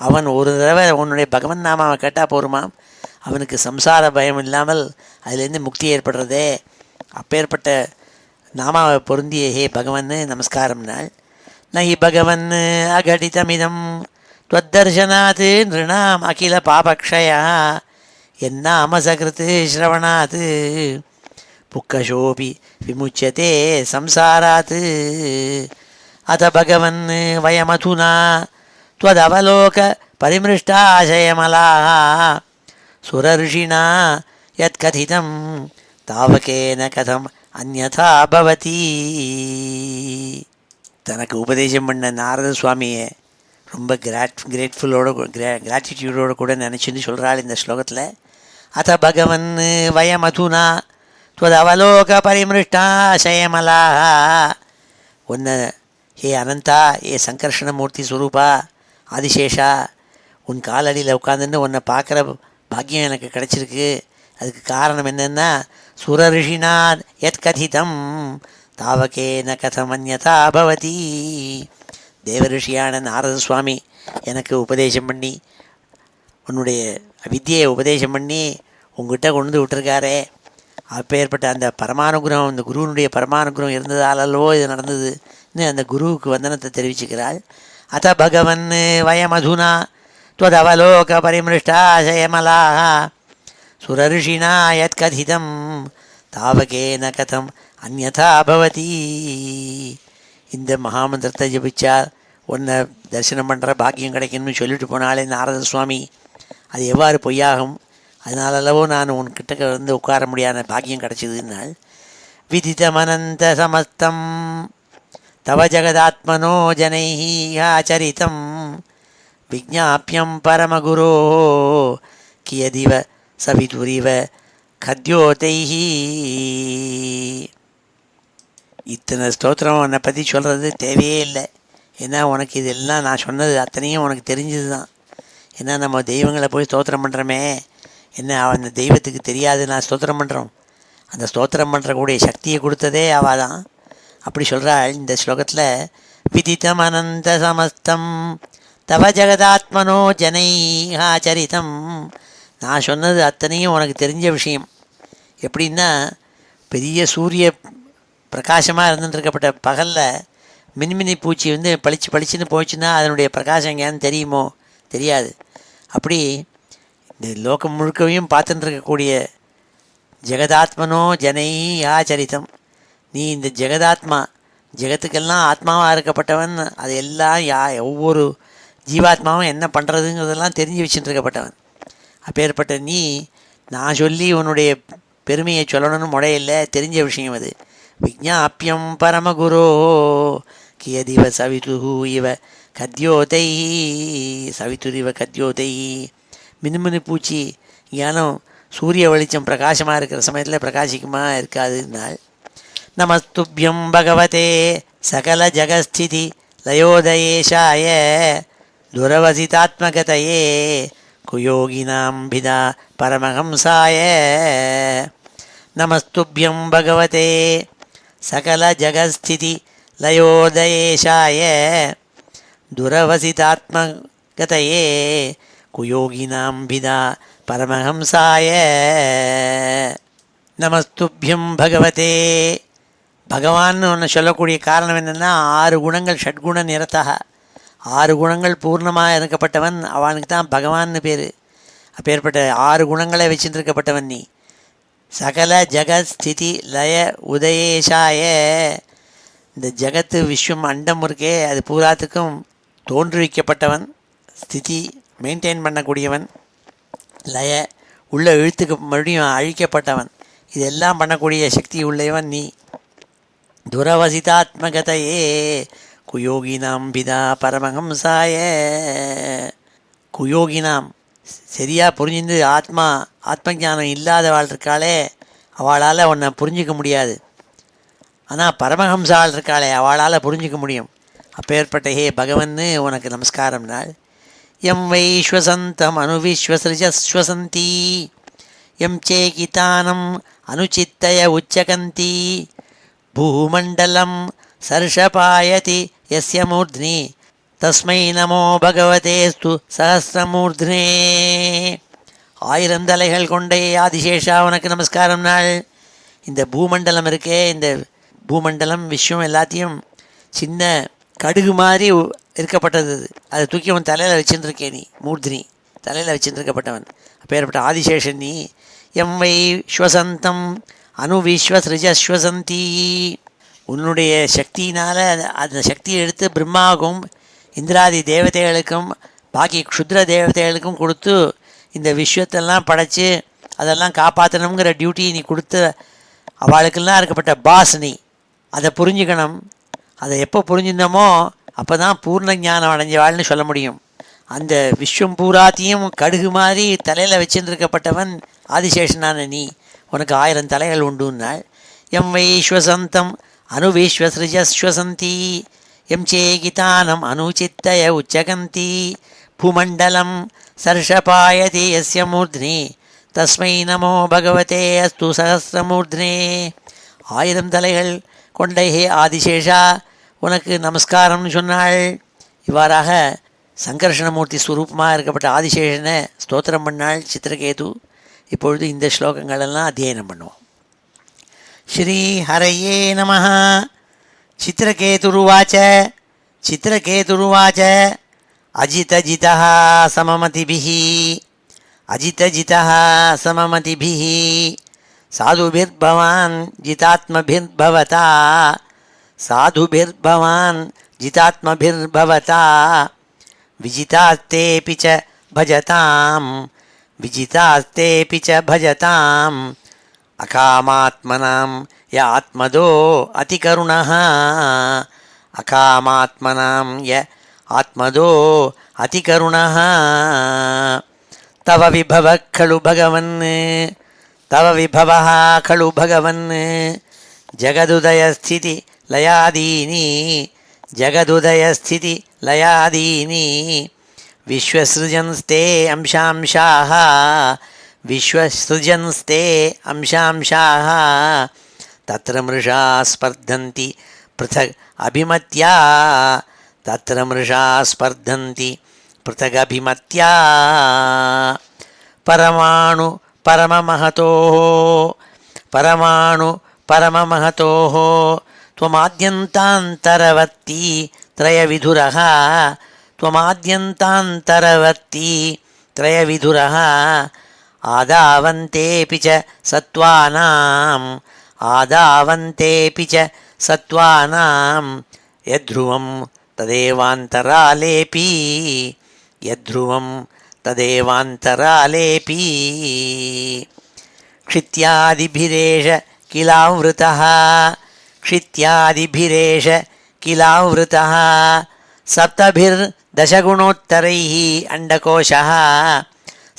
அவன் ஒரு தடவை உன்னுடைய பகவன் நாமாவை கேட்டால் போருமா, அவனுக்கு சம்சார பயம் இல்லாமல் அதுலேருந்து முக்தி ஏற்படுறதே. அப்பேற்பட்ட நாமாவை பொருந்திய ஹே பகவன் நமஸ்காரம் நாள். நஹி பகவன் அகடிதமிதம் த்வத்தர்ஷனாத் நிருணாம் அகில பாபக்ஷயः என்னாம சகிருத் ஸ்ரவணாத் புக்கஷோபி விமுச்சியதே சம்சாராத். அத பகவன் வயமதுனா த்வதவலோக பரிமிருஷ்டாசயமலாः சுரர்ஷிணா யத் கதிதம் தாவகேன கதம் அந்யதா பவதி. தனக்கு உபதேசம் பண்ண நாரத சுவாமியை ரொம்ப கிரேட்ஃபுல்லோட கிராட்டிடியூடோடு கூட நினச்சின்னு சொல்கிறாள் இந்த ஸ்லோகத்தில். அத பகவன் வயமதுனா துவதவலோக பரிமிருஷ்டா சயமலா. உன்னை ஹே அனந்தா, ஏ சங்கர்ஷணமூர்த்தி ஸ்வரூபா, ஆதிசேஷா, உன் காலடியில் உட்காந்துன்னு உன்னை பார்க்குற பாக்கியம் எனக்கு கிடச்சிருக்கு. அதுக்கு காரணம் என்னென்னா சுரரிஷினா யத் கதிதம் தாவகேன கதமன்யதா பவதி. தேவரிஷியான நாரத சுவாமி எனக்கு உபதேசம் பண்ணி, உன்னுடைய வித்தியை உபதேசம் பண்ணி உங்ககிட்ட கொண்டு வந்து விட்டுருக்காரே, அப்பேற்பட்ட அந்த பரமானுகிரகம், அந்த குருவனுடைய பரமானுகிரகம் இருந்ததாலோ இது நடந்ததுன்னு அந்த குருவுக்கு வந்தனத்தை தெரிவிச்சுக்கிறாள். அத பகவன் வயமதுனா त्वदवलोक परिमृष्टा जयमलाः सुरऋषिणा यत्कथितं தாவகேன கதம் அந்யதா பவதி. இந்த மகாமந்திரத்தை ஜபிச்சா உன்னை தரிசனம் பண்ணுற பாக்கியம் கிடைக்கணும்னு சொல்லிட்டு போனாலே நாரத சுவாமி, அது எவ்வாறு பொய்யாகும்? அதனாலவோ நான் உன்கிட்ட வந்து உட்கார முடியாத பாக்கியம் கிடச்சிதுன்னால். விதிதமனந்த சமஸ்தம் தவ ஜகதாத்மனோ ஜனைஹி ஆச்சரித்தம் விஜ்ஞாப்யம் பரமகுரோ கியதிவ சவிதுரிவ கத்யோதைஹி. இத்தனை ஸ்தோத்திரம் உன்னை பற்றி சொல்கிறது தேவையே இல்லை. ஏன்னா உனக்கு இதெல்லாம் நான் சொன்னது அத்தனையும் உனக்கு தெரிஞ்சது தான். ஏன்னா நம்ம தெய்வங்களை போய் ஸ்தோத்திரம் பண்ணுறோமே, என்ன அந்த தெய்வத்துக்கு தெரியாது நான் ஸ்தோத்திரம் பண்ணுறோம். அந்த ஸ்தோத்திரம் பண்ணுறக்கூடிய சக்தியை கொடுத்ததே அவள் தான். அப்படி சொல்கிறாள் இந்த ஸ்லோகத்தில். விதித்தம் அனந்த சமஸ்தம் தவ ஜகதாத்மனோ ஜனை ஆச்சரித்தம். நான் சொன்னது அத்தனையும் உனக்கு தெரிஞ்ச விஷயம். எப்படின்னா, பெரிய சூரிய பிரகாசமாக இருந்துருக்கப்பட்ட பகலில் மின்மினி பூச்சி வந்து பளிச்சுன்னு போச்சுன்னா அதனுடைய பிரகாசம் எங்கேயான்னு தெரியுமோ? தெரியாது. அப்படி இந்த லோகம் முழுக்கவையும் பார்த்துட்டு இருக்கக்கூடிய ஜெகதாத்மனோ ஜனை ஆச்சரித்தம். நீ இந்த ஜெகதாத்மா, ஜெகத்துக்கெல்லாம் ஆத்மாவாக இருக்கப்பட்டவன், அது எல்லாம் ஒவ்வொரு ஜீவாத்மாவும் என்ன பண்ணுறதுங்கிறதெல்லாம் தெரிஞ்சு வச்சுட்டு இருக்கப்பட்டவன். அப்பேற்பட்ட நீ நான் சொல்லி உன்னுடைய பெருமையை சொல்லணும்னு முறையில்லை, தெரிஞ்ச விஷயம் அது. விஜ்ஞாப்யம் பரமகுரோ கியதிவ சவிது இவ கத்யோதை. சவிதுரிவ கத்யோதை. மினுமினு பூச்சி ஞானம் சூரிய வெளிச்சம் பிரகாசமாக இருக்கிற சமயத்தில் பிரகாசிக்குமா? இருக்காதுனால். நமஸ்துப்யம் பகவதே சகல ஜகஸ்திதி லயோதயேஷாய துரவசிதாத்மகதையே குயோகினாம்பிதா பரமஹம்சாய. நமஸ்துப்யம் பகவதே சகல ஜகஸ்திதி லயோதயேஷாய துரவசிதாத்மகதையே குயோகினாம்பிதா பரமஹம்சாய. நமஸ்துப்யம் பகவதே. பகவான்னு ஒன்று சொல்லக்கூடிய காரணம் என்னென்னா, 6 குணங்கள் ஷட்குண நிரதா, 6 குணங்கள் பூர்ணமாக இருக்கப்பட்டவன் அவனுக்கு தான் பகவான்னு பேர். அப்பேற்பட்ட 6 குணங்களை வச்சுருக்கப்பட்டவன் நீ. சகல ஜகத் ஸ்திதி லய உதயேஷாய. இந்த ஜகத்து விஸ்வம் அண்டம் இருக்கே, அது பூராத்துக்கும் தோன்றுவிக்கப்பட்டவன். ஸ்திதி மெயின்டைன் பண்ணக்கூடியவன். லய உள்ள இழுத்துக்கு மறுபடியும் அழிக்கப்பட்டவன். இதெல்லாம் பண்ணக்கூடிய சக்தி உள்ளவன் நீ. துரவசிதாத்மகதையே குயோகினாம் பிதா பரமஹம்சாய. குயோகினாம், சரியாக புரிஞ்சுந்து ஆத்ம ஞானம் இல்லாதவாள் இருக்காளே, அவளால் உன்னை புரிஞ்சிக்க முடியாது. ஆனால் பரமஹம்சாள் இருக்காளே, அவளால் புரிஞ்சிக்க முடியும். அப்பேற்பட்ட ஹே பகவன்னு உனக்கு நமஸ்காரம் நாள். எம் வைஸ்வசந்தம் அனுவிஸ்வசிருஜஸ்வசந்தி எம் சேகிதானம் அனுச்சித்தய உச்சகந்தி பூமண்டலம் சர்ஷபாயதி யஸ்ய மூர்த்னி தஸ்மை நமோ பகவதேஸ்து சஹஸ்ரமூர்த்னே. 1000 தலைகள் கொண்டே ஆதிசேஷா உனக்கு நமஸ்காரம் நாள். இந்த பூமண்டலம் இருக்கே, இந்த பூமண்டலம் விஸ்வம் எல்லாத்தையும் சின்ன கடுகு மாதிரி இருக்கப்பட்டது. அதை தூக்கி அவன் தலையில் வச்சுருக்கே நீ. மூர்த்தினி தலையில் வச்சுருக்கப்பட்டவன். அப்பேற்பட்ட ஆதிசேஷன் நீ. எம் வை ஸ்வசந்தம் அணுவிஸ்வசிருஜஸ்வசந்தி. உன்னுடைய சக்தியினால் அந்த சக்தியை எடுத்து பிரம்மாவுக்கும் இந்திராதி தேவதைகளுக்கும் பாக்கி க்ஷுத்ர தேவதைகளுக்கும் கொடுத்து இந்த விஸ்வத்தெல்லாம் படைத்து அதெல்லாம் காப்பாற்றணுங்கிற டியூட்டி நீ கொடுத்து அவளுக்கெல்லாம் இருக்கப்பட்ட பாஸ் நீ. அதை புரிஞ்சுக்கணும். அதை எப்போ புரிஞ்சிருந்தோமோ அப்போ தான் பூர்ண ஞானம் அடைஞ்சவாள்னு சொல்ல முடியும். அந்த விஸ்வம் பூராத்தையும் கடுகு மாதிரி தலையில் வச்சுருக்கப்பட்டவன் ஆதிசேஷனான நீ, உனக்கு 1000 தலைகள் உண்டுன்னாள். எம் வைஸ்வசந்தம் அணுவிஸ்வசிருஜஸ்வசந்தி எம் சேகிதானம் அனுச்சித்தய உச்சகந்தி பூமண்டலம் சர்ஷபாயதி யஸ்ய மூர்த்னி தஸ்மை நமோ பகவதே அஸ்து சஹஸ்ரமூர்த்னே. 1000 தலைகள் கொண்ட ஹே ஆதிசேஷா, உனக்கு நமஸ்காரம்னு சொன்னாள். இவ்வாறாக சங்கர்ஷணமூர்த்தி ஸ்வரூபமாக இருக்கப்பட்ட ஆதிசேஷனை ஸ்தோத்திரம் பண்ணாள் சித்திரகேது. இப்பொழுது இந்த ஸ்லோகங்களெல்லாம் அத்தியனம் பண்ணுவோம். ஸ்ரீ ஹரையே நமः. சித்திரகேதுருவாச்ச சித்திரகேதுருவாச்ச அஜிதஜிதः சமமதிபிः அஜிதஜிதः சமமதிபிः சாதுபிர்பவான் ஜிதாத்மபிர்பவதா சாதுபிர்பவான் ஜிதாத்மபிர்பவதா விஜிதாஸ்தேபி ச பஜதாம் விஜிதாஸ்தேபி ச பஜதாம் அகாமாத்மனாம் ய ஆத்மதோ அதிகருணः அகாமாத்மனாம் ய ஆத்மதோ அதிகருணः. தவ விபவ கலு பகவன் தவ விபவः கலு பகவன் ஜகதுதயஸ்திதி லயாதீனி ஜகதுதயஸ்திதி லயாதீனி விஸ்வஸ்ருஜன்ஸ்தே அம்சாம்சாः விஸ்வஸ்ருஜன்ஸ்தே அம்சாம்சாः தத்ர மிருஷா ஸ்பர்தந்தி பிருதக் அபிமத்யா தத்ர மிருஷா ஸ்பர்தந்தி பிருதக் அபிமத்யா. பரமாணு பரமமஹதோः பரமாணு பரமமஹதோः त्वमाद्यन्तान्तरवर्ती त्रयविधुरः त्वमाद्यन्तान्तरवर्ती त्रयविधुरः आदावन्तेऽपि च सत्त्वानाम् आदावन्तेऽपि च सत्त्वानां यद्ध्रुवं तदेवान्तरालेऽपि यद्ध्रुवं तदेवान्तरालेऽपि. क्षित्यादिभिरेष किलावृतः क्षित्यादिभिरेष किलावृतः सप्तभिर्दशगुणोत्तरैः अण्डकोशः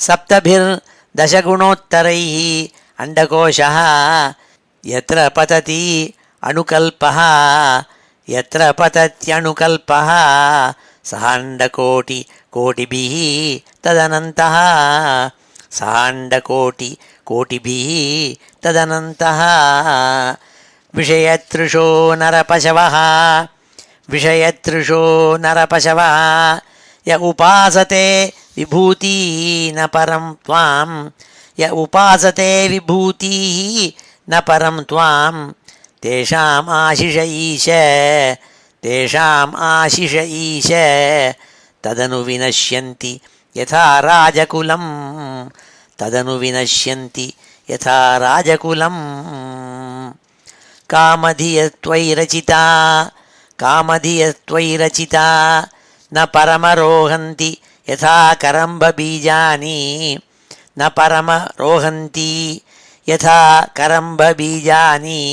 सप्तभिर्दशगुणोत्तरैः अण्डकोशः यत्र पतति अणुकल्पः यत्र पतत्यणुकल्पः सः अण्डकोटिकोटिभिः तदनन्तः सः अण्डकोटिकोटिभिः तदनन्तः. विषयतृषो नरपशवः विषयतृषो नरपशवः य उपासते विभूतिः न परं त्वां य उपासते विभूतिः न परं त्वां तेषाम् आशिष ईश तेषाम् आशिष ईश तदनु विनश्यन्ति यथा राजकुलं तदनु विनश्यन्ति यथा राजकुलं. कामधियत्वयि रचिता कामधियत्वयि रचिता न परमरोहन्ति यथा करम्बबीजानि न परमरोहन्ति यथा करम्बबीजानि.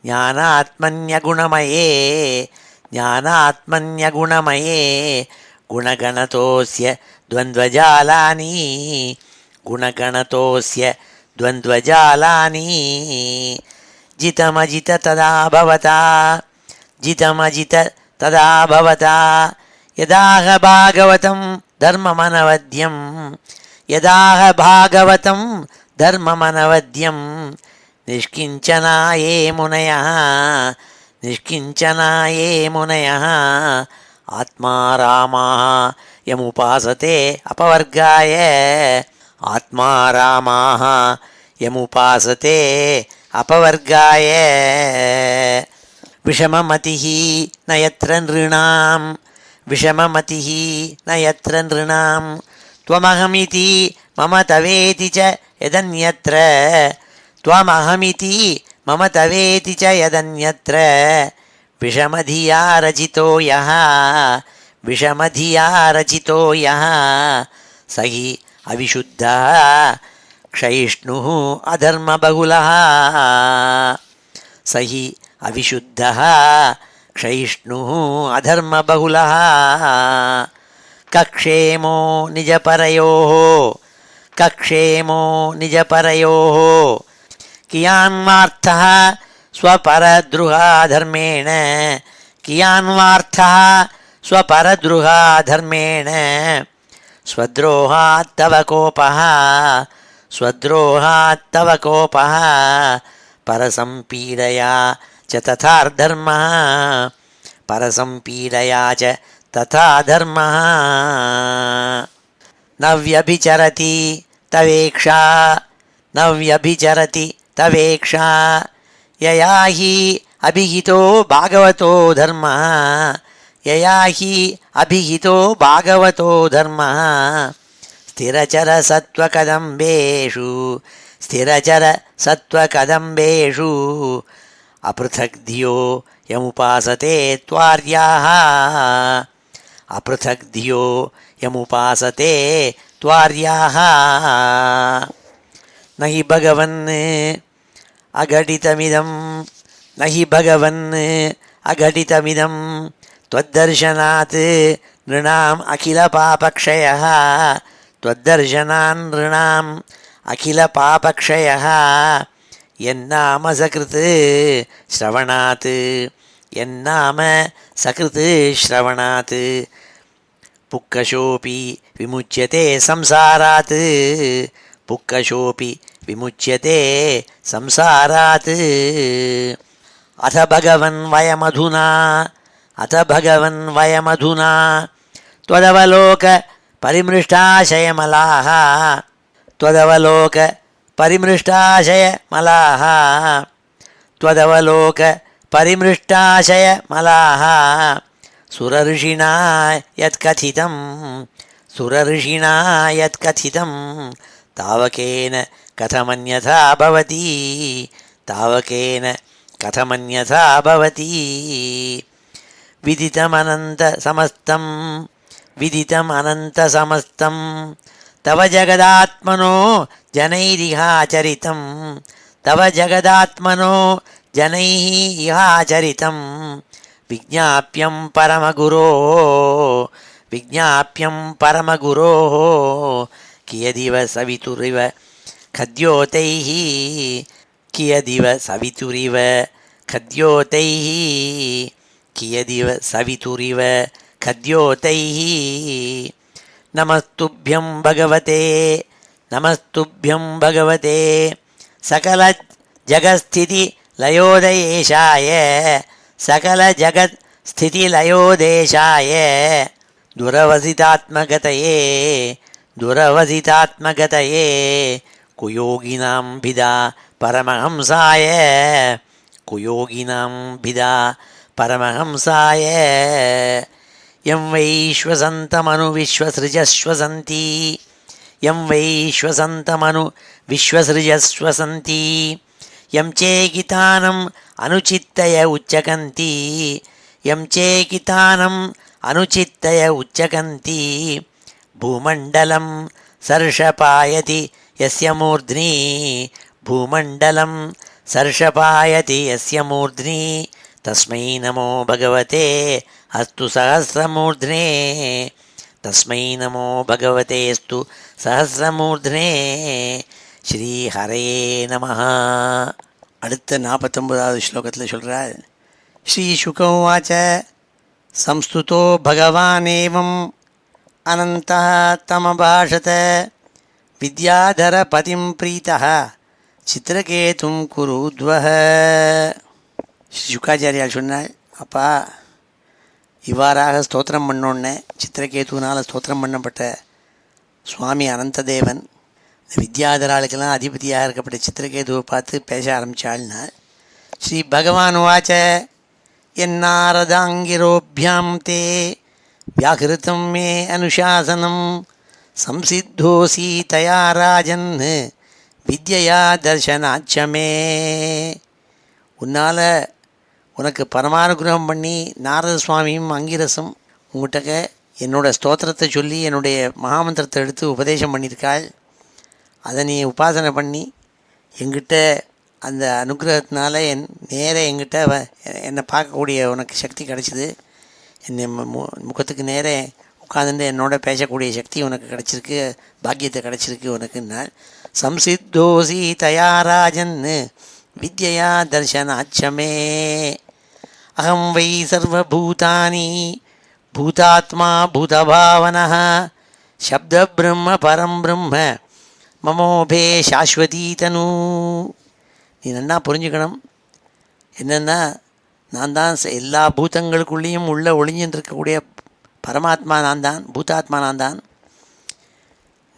ज्ञानात्मन्यगुणमये ज्ञानात्मन्यगुणमये गुणगणतोऽस्य द्वन्द्वजालानि गुणगणतोऽस्य द्वन्द्वजालानि. जितमजित तदा भवता जितमजित तदा भवता यदाह भागवतं धर्ममनवद्यं यदाह भागवतं धर्ममनवद्यं. निष्किञ्चनाये मुनयः निष्किञ्चनाये मुनयः आत्मा रामाः यमुपासते अपवर्गाय आत्मा रामाः यमुपासते अपवर्गाय. विषममतिः न यत्र नृणां विषममतिः न यत्र नृणां त्वमहमिति मम तवेति च यदन्यत्र त्वमहमिति मम तवेति च यदन्यत्र. विषमधिया रचितो यः विषमधिया रचितो यः स हि अविशुद्धः क्षयिष्णुः अधर्मबहुलः स हि अविशुद्धः க்ஷயிஷ்ணுः அதர்மபகுலः கக்ஷேமோ நிஜபரயோः கக்ஷேமோ நிஜபரயோः கியான்வார்த்தः ஸ்வபரத்ருஹாதர்மேண கியான்வார்த்தः ஸ்வபரத்ருஹாதர்மேண ஸ்வத்ரோஹாத்தவ கோபः ஸ்வத்ரோஹாத்தவ கோபः பரசம்பீடயா ச ததா தர்மः பரசம்பீடயா ச ததா தர்மः ந வ்யபிசரதி தவேக்ஷா ந வ்யபிசரதி தவேக்ஷா யயா ஹி அபிஹிதோ பாகவதோ தர்மः யயா ஹி அபிஹிதோ பாகவதோ தர்மः ஸ்திரச்சர சத்வகதம்பேஷு ஸ்திரச்சர சத்வகதம்பேஷு அப்ருதக் தியோ யமுபாசதே த்வார்யாः அப்ருதக் தியோ யமுபாசதே த்வார்யாः நஹி பகவன் அகடிதமிதம் நஹி பகவன் அகடிதமிதம் त्वद्दर्शनात् नृणाम् अखिलपापक्षयः त्वद्दर्शनान् नृणाम् अखिलपापक्षयः यन्नाम सकृत् श्रवणात् यन्नाम सकृत् श्रवणात् पुक्कशोऽपि विमुच्यते संसारात् पुक्कशोऽपि विमुच्यते संसारात् अथ भगवन् वयमधुना अथ भगवन् वयमधुना त्वदवलोक परिमृष्टाशयमलाः त्वदवलोक परिमृष्टाशयमलाः त्वदवलोक परिमृष्टाशयमलाः सुरऋषिणा यत्कथितं सुरऋषिणा यत्कथितं तावकेन कथमन्यथा भवति तावकेन कथमन्यथा भवति विदितमनन्तसमस्तं विदितमनन्तसमस्तं तव जगदात्मनो जनैरिहाचरितं तव जगदात्मनो जनैः इहाचरितं विज्ञाप्यं परमगुरोः कियदिव सवितुरिव खद्योतैः कियदिव सवितुरिव खद्योतैः कियदिव सवितुरिव खद्योतैः नमस्तुभ्यं भगवते नमस्तुभ्यं भगवते सकलजगत्स्थितिलयोदयेशाय सकलजगत्स्थितिलयोदेशाय दुरवसितात्मगतये दुरवसितात्मगतये कुयोगिनां भिदा परमहंसाय कुयोगिनां भिदा परमहंसाय यं वैश्वसन्तमनु विश्वसृजस्वसन्ति यं वैश्वसन्तमनु विश्वसृजस्वसन्ति यं चेकितानम् अनुचित्तय उच्चकन्ति यं चेकितानम् अनुचित्तय उच्चकन्ति भूमण्डलं सर्षपायति यस्य मूर्ध्नि भूमण्डलं सर्षपायति यस्य मूर्ध्नि तस्मै नमो भगवते अस्तु सहस्रमूर्ध्ने तस्मै नमो भगवते अस्तु सहस्रमूर्ध्ने ஸ்ரீஹரயே நமஹ. அடுத்த 49வது ஸ்லோகத்தில் சொல்கிறார். ஸ்ரீசுகவாச்ச சம்ஸ்துதோ பகவானேவம் அனந்தः தமபாஷத வித்யாதர பதிம் பிரீதः சித்திரகேதும் குருத்வஹ. ஸ்ரீ சுகாச்சாரியால் சொன்னாள், அப்பா இவ்வாறாக ஸ்தோத்திரம் பண்ணோன்னே சித்திரகேதுனால் ஸ்தோத்திரம் பண்ணப்பட்ட சுவாமி அனந்ததேவன் இந்த வித்யாதராளுக்கெல்லாம் அதிபதியாக இருக்கப்பட்ட சித்திரகேதுவை பார்த்து பேச ஆரம்பித்தாள்னா, ஸ்ரீ பகவான் வாச்ச என்னாரதாங்கிரோபியாம் தே வியாகிருத்தம் மே அனுசாசனம் சம்சித்தோசி தயா ராஜன் வித்யா தர்சனாச்சமே. உன்னால் உனக்கு பரமானுகிரகம் பண்ணி நாரத சுவாமியும் அங்கிரசும் உங்கள்கிட்ட என்னோடய ஸ்தோத்திரத்தை சொல்லி என்னுடைய மகாமந்திரத்தை எடுத்து உபதேசம் பண்ணியிருக்காள். அதை நீ உபாசனை பண்ணி எங்கிட்ட அந்த அனுகிரகத்தினால நேர என்கிட்ட என்னை பார்க்கக்கூடிய உனக்கு சக்தி கிடச்சிது. என்னை முகத்துக்கு நேரே உட்காந்துட்டு என்னோட பேசக்கூடிய சக்தி உனக்கு கிடச்சிருக்கு, பாக்கியத்தை கிடச்சிருக்கு உனக்குன்னாள். சம்சித்தோசி தயாராஜன் வித்யா தர்சனாட்சமே அகம் வை சர்வபூதானி பூதாத்மா பூதபாவனः சப்த பிரம்ம பரம் பிரம்ம மமோபே சாஸ்வதி தனு. நீ நன்னா புரிஞ்சுக்கணும். என்னென்னா, நான் தான் எல்லா பூதங்களுக்குள்ளேயும் உள்ள ஒளிஞ்சின்னு இருக்கக்கூடிய பரமாத்மா நான் தான், பூதாத்மா நான் தான்.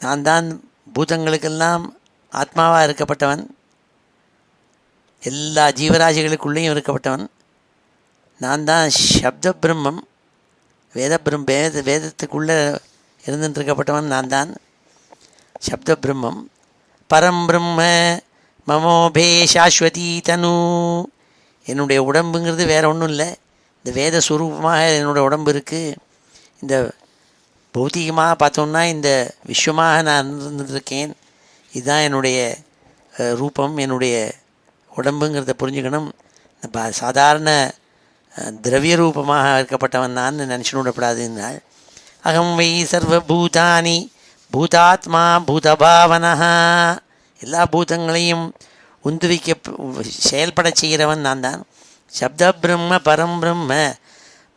நான் தான் பூதங்களுக்கெல்லாம் ஆத்மாவாக இருக்கப்பட்டவன், எல்லா ஜீவராசிகளுக்குள்ளேயும் இருக்கப்பட்டவன். நான் தான் சப்த பிரம்மம், வேதத்துக்குள்ளே இருந்துருக்கப்பட்டவன் நான் தான் சப்த பிரம்மம். பரம் பிரம்ம மமோபே சாஸ்வதி தனு. என்னுடைய உடம்புங்கிறது வேறு ஒன்றும் இல்லை, இந்த வேத ஸ்வரூபமாக என்னுடைய உடம்பு இருக்குது. இந்த பௌத்திகமாக பார்த்தோம்னா இந்த விஸ்வமாக நான் இருந்துருக்கேன். இதுதான் என்னுடைய ரூபம், என்னுடைய உடம்புங்கிறத புரிஞ்சுக்கணும். சாதாரண திரவிய ரூபமாக இருக்கப்பட்டவன் நான் நினச்சின்னு விடப்படாதுன்னாள். அகம் வை சர்வபூதானி பூதாத்மா பூதபாவனः. எல்லா பூதங்களையும் உந்துவிக்க செயல்பட செய்கிறவன் நான் தான். சப்த பிரம்ம பரம் பிரம்ம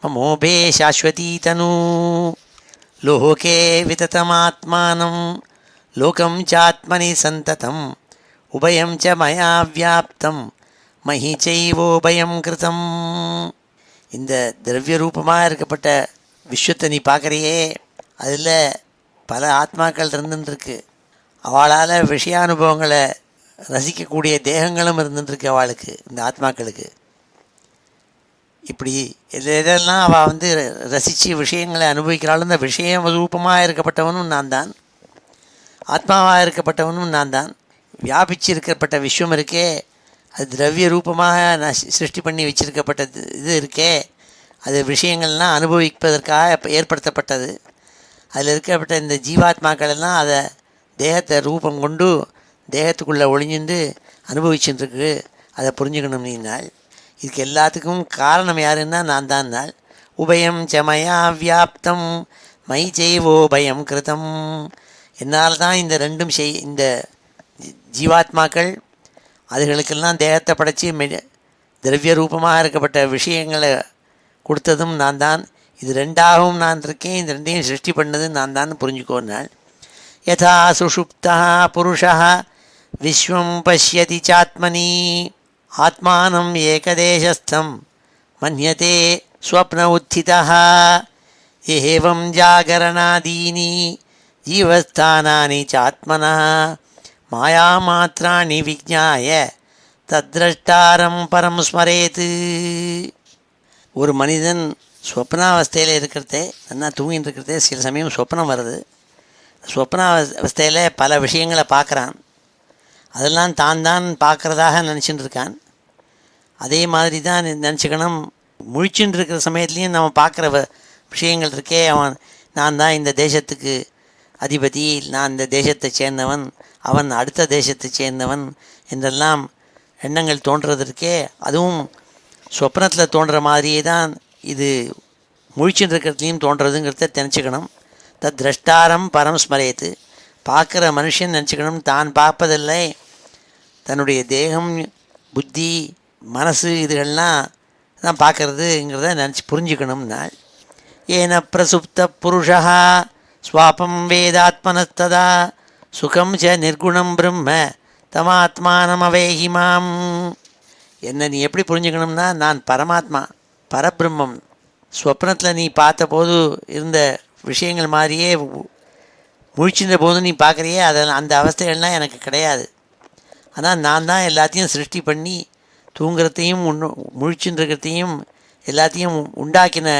மமோபே சாஸ்வதி தனு. லோகே விததமாத்மானம் லோகம் சாத்மனி சந்ததம் உபயம் ச மயா வியாப்தம் மஹி சைவோபயம் கிருதம். இந்த திரவிய ரூபமாக இருக்கப்பட்ட விஸ்வத்தை நீ பார்க்குறியே, அதில் பல ஆத்மாக்கள் இருந்துருக்கு. அவளால் விஷயானுபவங்களை ரசிக்கக்கூடிய தேகங்களும் இருந்துருக்கு அவளுக்கு, இந்த ஆத்மாக்களுக்கு. இப்படி எதெல்லாம் அவள் ரசித்து விஷயங்களை அனுபவிக்கிறாளும், இந்த விஷய ரூபமாக இருக்கப்பட்டவனும் நான் தான், ஆத்மாவாக இருக்கப்பட்டவனும் நான் தான். வியாபிச்சு இருக்கப்பட்ட விஸ்வம் இருக்கே, அது திரவிய ரூபமாக நான் சிருஷ்டி பண்ணி வச்சிருக்கப்பட்டது. இது இருக்கே, அது விஷயங்கள்லாம் அனுபவிப்பதற்காக ஏற்படுத்தப்பட்டது. அதில் இருக்கப்பட்ட இந்த ஜீவாத்மாக்கள் எல்லாம் அதை தேகத்தை ரூபம் கொண்டு தேகத்துக்குள்ளே ஒளிஞ்சுண்டு அனுபவிச்சுட்டுருக்கு. அதை புரிஞ்சுக்கணும் நீனாள். இதுக்கு எல்லாத்துக்கும் காரணம் யாருன்னா நான் தான் நாள். உபயம் சமயா வியாப்தம் மை செய்வோபயம் கிருதம். என்னால் தான் இந்த ரெண்டும் இந்த ஜீவாத்மாக்கள் அதுகளுக்கெல்லாம் தேகத்தை படைச்சி திரவிய ரூபமாக இருக்கப்பட்ட விஷயங்களை கொடுத்ததும் நான் தான். இது ரெண்டாகவும் நான் இருக்கேன், இந்த ரெண்டையும் சிருஷ்டி பண்ணது நான் தான் புரிஞ்சுக்கோனால். யதா சுஷுப்தா புருஷா விஸ்வம் பஷ்யதி சாத்மனி ஆத்மானம் ஏகதேசஸ்தம் மன்யதே ஸ்வப்ன உத்திதா ஏவம் ஜாகரணாதீனி ஜீவஸ்தானானி சாத்மனா மாயாமாத்ராணி விஜ்ஞாய தத்ரஷ்டாரம் பரம் ஸ்மரேத்து. ஒரு மனிதன் ஸ்வப்னாவஸ்தையில் இருக்கிறதே, நல்லா தூங்கின்னு இருக்கிறதே, சில சமயம் சொப்னம் வருது. சொப்னாவஸ்தையில் பல விஷயங்களை பார்க்குறான். அதெல்லாம் தான் பார்க்குறதாக நினச்சிட்டு இருக்கான். அதே மாதிரி தான் நினச்சிக்கணும். முழிச்சுட்டு இருக்கிற சமயத்துலேயும் நம்ம பார்க்குற விஷயங்கள் இருக்கே, நான் தான் இந்த தேசத்துக்கு அதிபதி, நான் இந்த தேசத்தை சேர்ந்தவன், அவன் அடுத்த தேசத்தை சேர்ந்தவன் என்றெல்லாம் எண்ணங்கள் தோன்றுறதுக்கே, அதுவும் சொப்னத்தில் தோன்ற மாதிரியே தான் இது முழிச்சுட்டு இருக்கிறதுலையும் தோன்றதுங்கிறத தெரிஞ்சுக்கணும். திரஷ்டாரம் பரம் ஸ்மரேத்து. பார்க்குற மனுஷன் நினச்சிக்கணும், தான் பார்ப்பதில்லை, தன்னுடைய தேகம் புத்தி மனசு இதுகள்லாம் தான் பார்க்குறதுங்கிறத நினச்சி புரிஞ்சுக்கணும். நாள் ஏன பிரசுப்த புருஷா ஸ்வாபம் வேதாத்மனஸ்ததா சுகம் ச நிர்குணம் பிரம்ம தமாத்மானம் அவேஹிமாம். என்னை நீ எப்படி புரிஞ்சுக்கணும்னா, நான் பரமாத்மா பரபிரம்மம். ஸ்வப்னத்தில் நீ பார்த்தபோது இருந்த விஷயங்கள் மாதிரியே முழிச்சிருந்த போது நீ பார்க்குறியே, அந்த அவஸ்தைகள்லாம் எனக்கு கிடையாது. ஆனால் நான் தான் எல்லாத்தையும் சிருஷ்டி பண்ணி தூங்குறதையும் முழிச்சுருக்கிறதையும் எல்லாத்தையும் உண்டாக்கின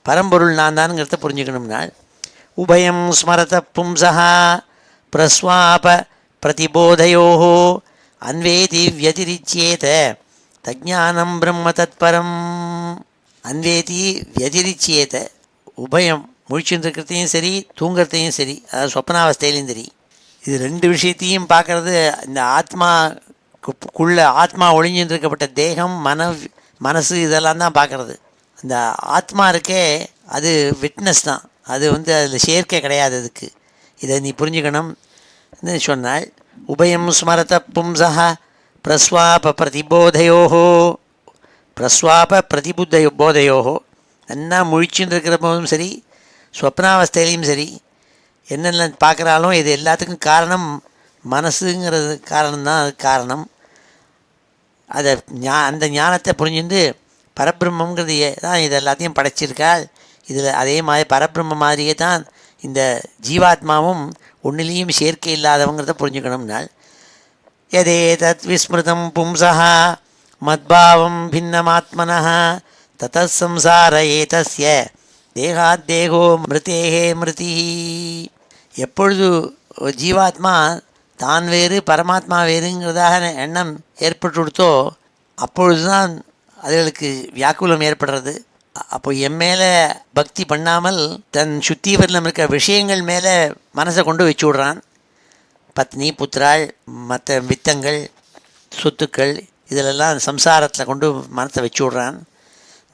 பரம்பொருள் நான் தானுங்கிறத புரிஞ்சுக்கணும்னால். உபயம் ஸ்மரத பும்சா பிரஸ்வாப பிரதிபோதையோ அன்வேதி வியதிரிச்சியேத தஜ்ஞானம் பிரம்ம தத்பரம். அன்வேதி வியதிரிச்சியேத, உபயம் முழிச்சுட்டு இருக்கிறதையும் சரி தூங்கிறதையும் சரி, அதாவது சொப்பனாவஸ்தையிலையும் சரி, இது ரெண்டு விஷயத்தையும் பார்க்குறது இந்த ஆத்மா ஆத்மா ஒளிஞ்சிருக்கப்பட்ட தேகம், மனசு இதெல்லாம் தான் பார்க்குறது. அந்த ஆத்மா இருக்கே அது விட்னஸ் தான், அது அதில் சேர்க்கை கிடையாது. அதுக்கு இதை நீ புரிஞ்சுக்கணும் சொன்னால், உபயம் ஸ்மரத பும்சா பிரஸ்வாப பிரதிபோதையோஹோ, பிரஸ்வாப போதையோஹோ, நன்னா முழிச்சுன்னு இருக்கிற போதும் சரி, ஸ்வப்னாவஸ்தையிலையும் சரி, என்னென்ன பார்க்குறாலும் இது எல்லாத்துக்கும் காரணம் மனசுங்கிறது காரணம்தான். அது காரணம். அதை அந்த ஞானத்தை புரிஞ்சுட்டு பரபிரம்மங்கிறது தான் இது எல்லாத்தையும் படைச்சிருக்காள். இதில் அதே மாதிரி பரபிரம்ம மாதிரியே தான் இந்த ஜீவாத்மாவும் ஒன்றிலையும் சேர்க்கை இல்லாதவங்கிறத புரிஞ்சுக்கணும்னால், எதே தத் விஸ்மிருதம் பும்சா மத்பாவம் பின்னமாத்மனா ததத் சம்சார ஏதஸ்ய தேகாத் தேகோ மிருதேஹே மிருதி. எப்பொழுது ஜீவாத்மா தான் வேறு பரமாத்மா வேறுங்கிறதாக எண்ணம் ஏற்பட்டுடுத்தோ அப்பொழுதுதான் அதுகளுக்கு வியாக்குலம் ஏற்படுறது. அப்போ என் மேலே பக்தி பண்ணாமல் தன் சுத்தீவரில் இருக்க விஷயங்கள் மேலே மனசை கொண்டு வச்சு விட்றான். பத்னி, புத்திராள், மற்ற வித்தங்கள், சொத்துக்கள், இதிலெல்லாம் சம்சாரத்தில் கொண்டு மனத்தை வச்சு விட்றான்.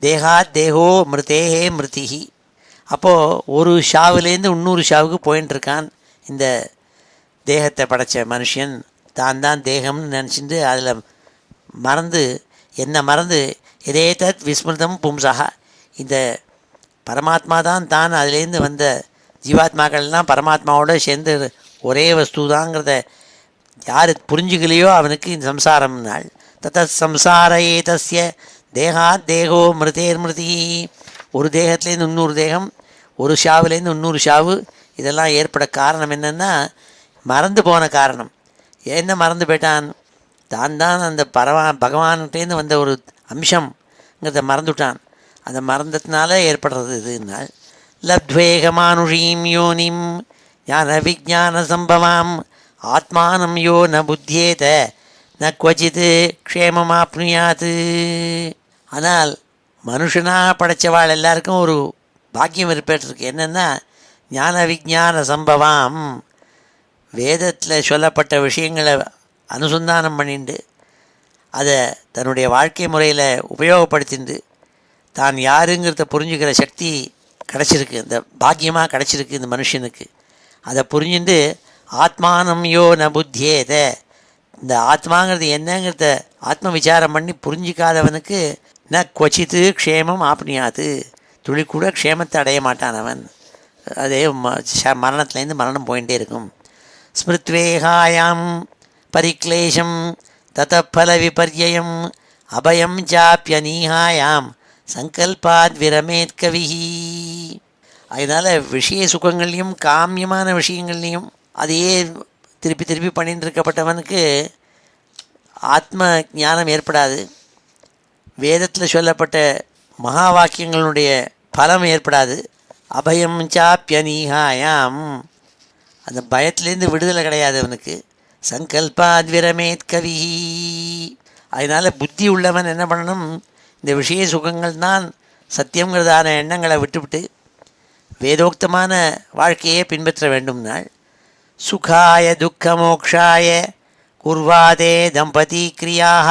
தேகாத் தேகோ மிருதேஹே மிருதிஹி. அப்போது ஒரு ஷாவுலேருந்து இன்னொரு ஷாவுக்கு போயின்னு இருக்கான். இந்த தேகத்தை படைத்த மனுஷன் தான் தான் தேகம்னு நினச்சிட்டு அதில் மறந்து எதே தத் விஸ்மிருதம் பும்சா, இந்த பரமாத்மா தான் தான் அதுலேருந்து வந்த ஜீவாத்மாக்கள்லாம் பரமாத்மாவோடு சேர்ந்து ஒரே வஸ்து தாங்கிறத யார் புரிஞ்சுக்கலையோ அவனுக்கு இந்த சம்சாரம் நாள். தத் சம்சார ஏதஸ்ய தேகாத் தேகோ மிருதேர்மிருதி. ஒரு தேகத்துலேருந்து இன்னொரு தேகம், ஒரு ஷாவுலேருந்து இன்னொரு ஷாவு, இதெல்லாம் ஏற்பட காரணம் என்னென்னா மறந்து போன காரணம். என்ன மறந்து போயிட்டான்? தான் தான் அந்த பகவான்கிட்டேருந்து வந்த ஒரு அம்சங்கிறத மறந்துவிட்டான். அந்த மறந்ததுனால ஏற்படுறது இதுனால். லப்த்வேகமானுஷீம் யோனிம் ஞான விஜான சம்பவாம் ஆத்மானம் யோ ந புத்தியேத ந குவச்சித் க்ஷேமமாப்னுயாத். ஆனால் மனுஷனாக படைத்தவாள் எல்லாருக்கும் ஒரு பாக்கியம் ஏற்பட்டிருக்கு. என்னென்னா ஞான விஜான சம்பவாம், வேதத்தில் சொல்லப்பட்ட விஷயங்களை அனுசந்தானம் பண்ணிண்டு அதை தன்னுடைய வாழ்க்கை முறையில் உபயோகப்படுத்திண்டு தான் யாருங்கிறத புரிஞ்சுக்கிற சக்தி கிடச்சிருக்கு, இந்த பாக்கியமாக கிடச்சிருக்கு இந்த மனுஷனுக்கு. அதை புரிஞ்சுட்டு ஆத்மானம் யோ ந புத்தியேத, இந்த ஆத்மாங்கிறது என்னங்கிறத ஆத்ம விசாரம் பண்ணி புரிஞ்சிக்காதவனுக்கு ந குவச்சித்து க்ஷேமம் ஆப்னியாது, துளி கூட க்ஷேமத்தை அடைய மாட்டான் அவன். அதே மரணத்துலேருந்து மரணம் போயிட்டே இருக்கும். ஸ்மிருத்வேகாயாம் பரிக்லேஷம் ததஃபல விபர்யம் அபயம் சாப்யநீஹாயாம் சங்கல்பாத் விரமேத் கவிஹி. அதனால் விஷய சுகங்கள்லையும் காமியமான விஷயங்கள்லையும் அதையே திருப்பி திருப்பி பண்ணிட்டு இருக்கப்பட்டவனுக்கு ஆத்ம ஞானம் ஏற்படாது. வேதத்தில் சொல்லப்பட்ட மகா வாக்கியங்களுடைய பலம் ஏற்படாது. அபயம் சாப்யநீஹாயாம், அந்த பயத்திலேருந்து விடுதலை கிடையாது அவனுக்கு. சங்கல்பாத் விரமேத் கவிஹி. அதனால் புத்தி உள்ளவன் என்ன பண்ணணும்? இந்த விஷய சுகங்கள் தான் சத்தியங்கிறதான எண்ணங்களை விட்டுவிட்டு வேதோக்தமான வாழ்க்கையை பின்பற்ற வேண்டும்னால், சுகாய துக்க மோக்ஷாய குர்வாதே தம்பதி கிரியாக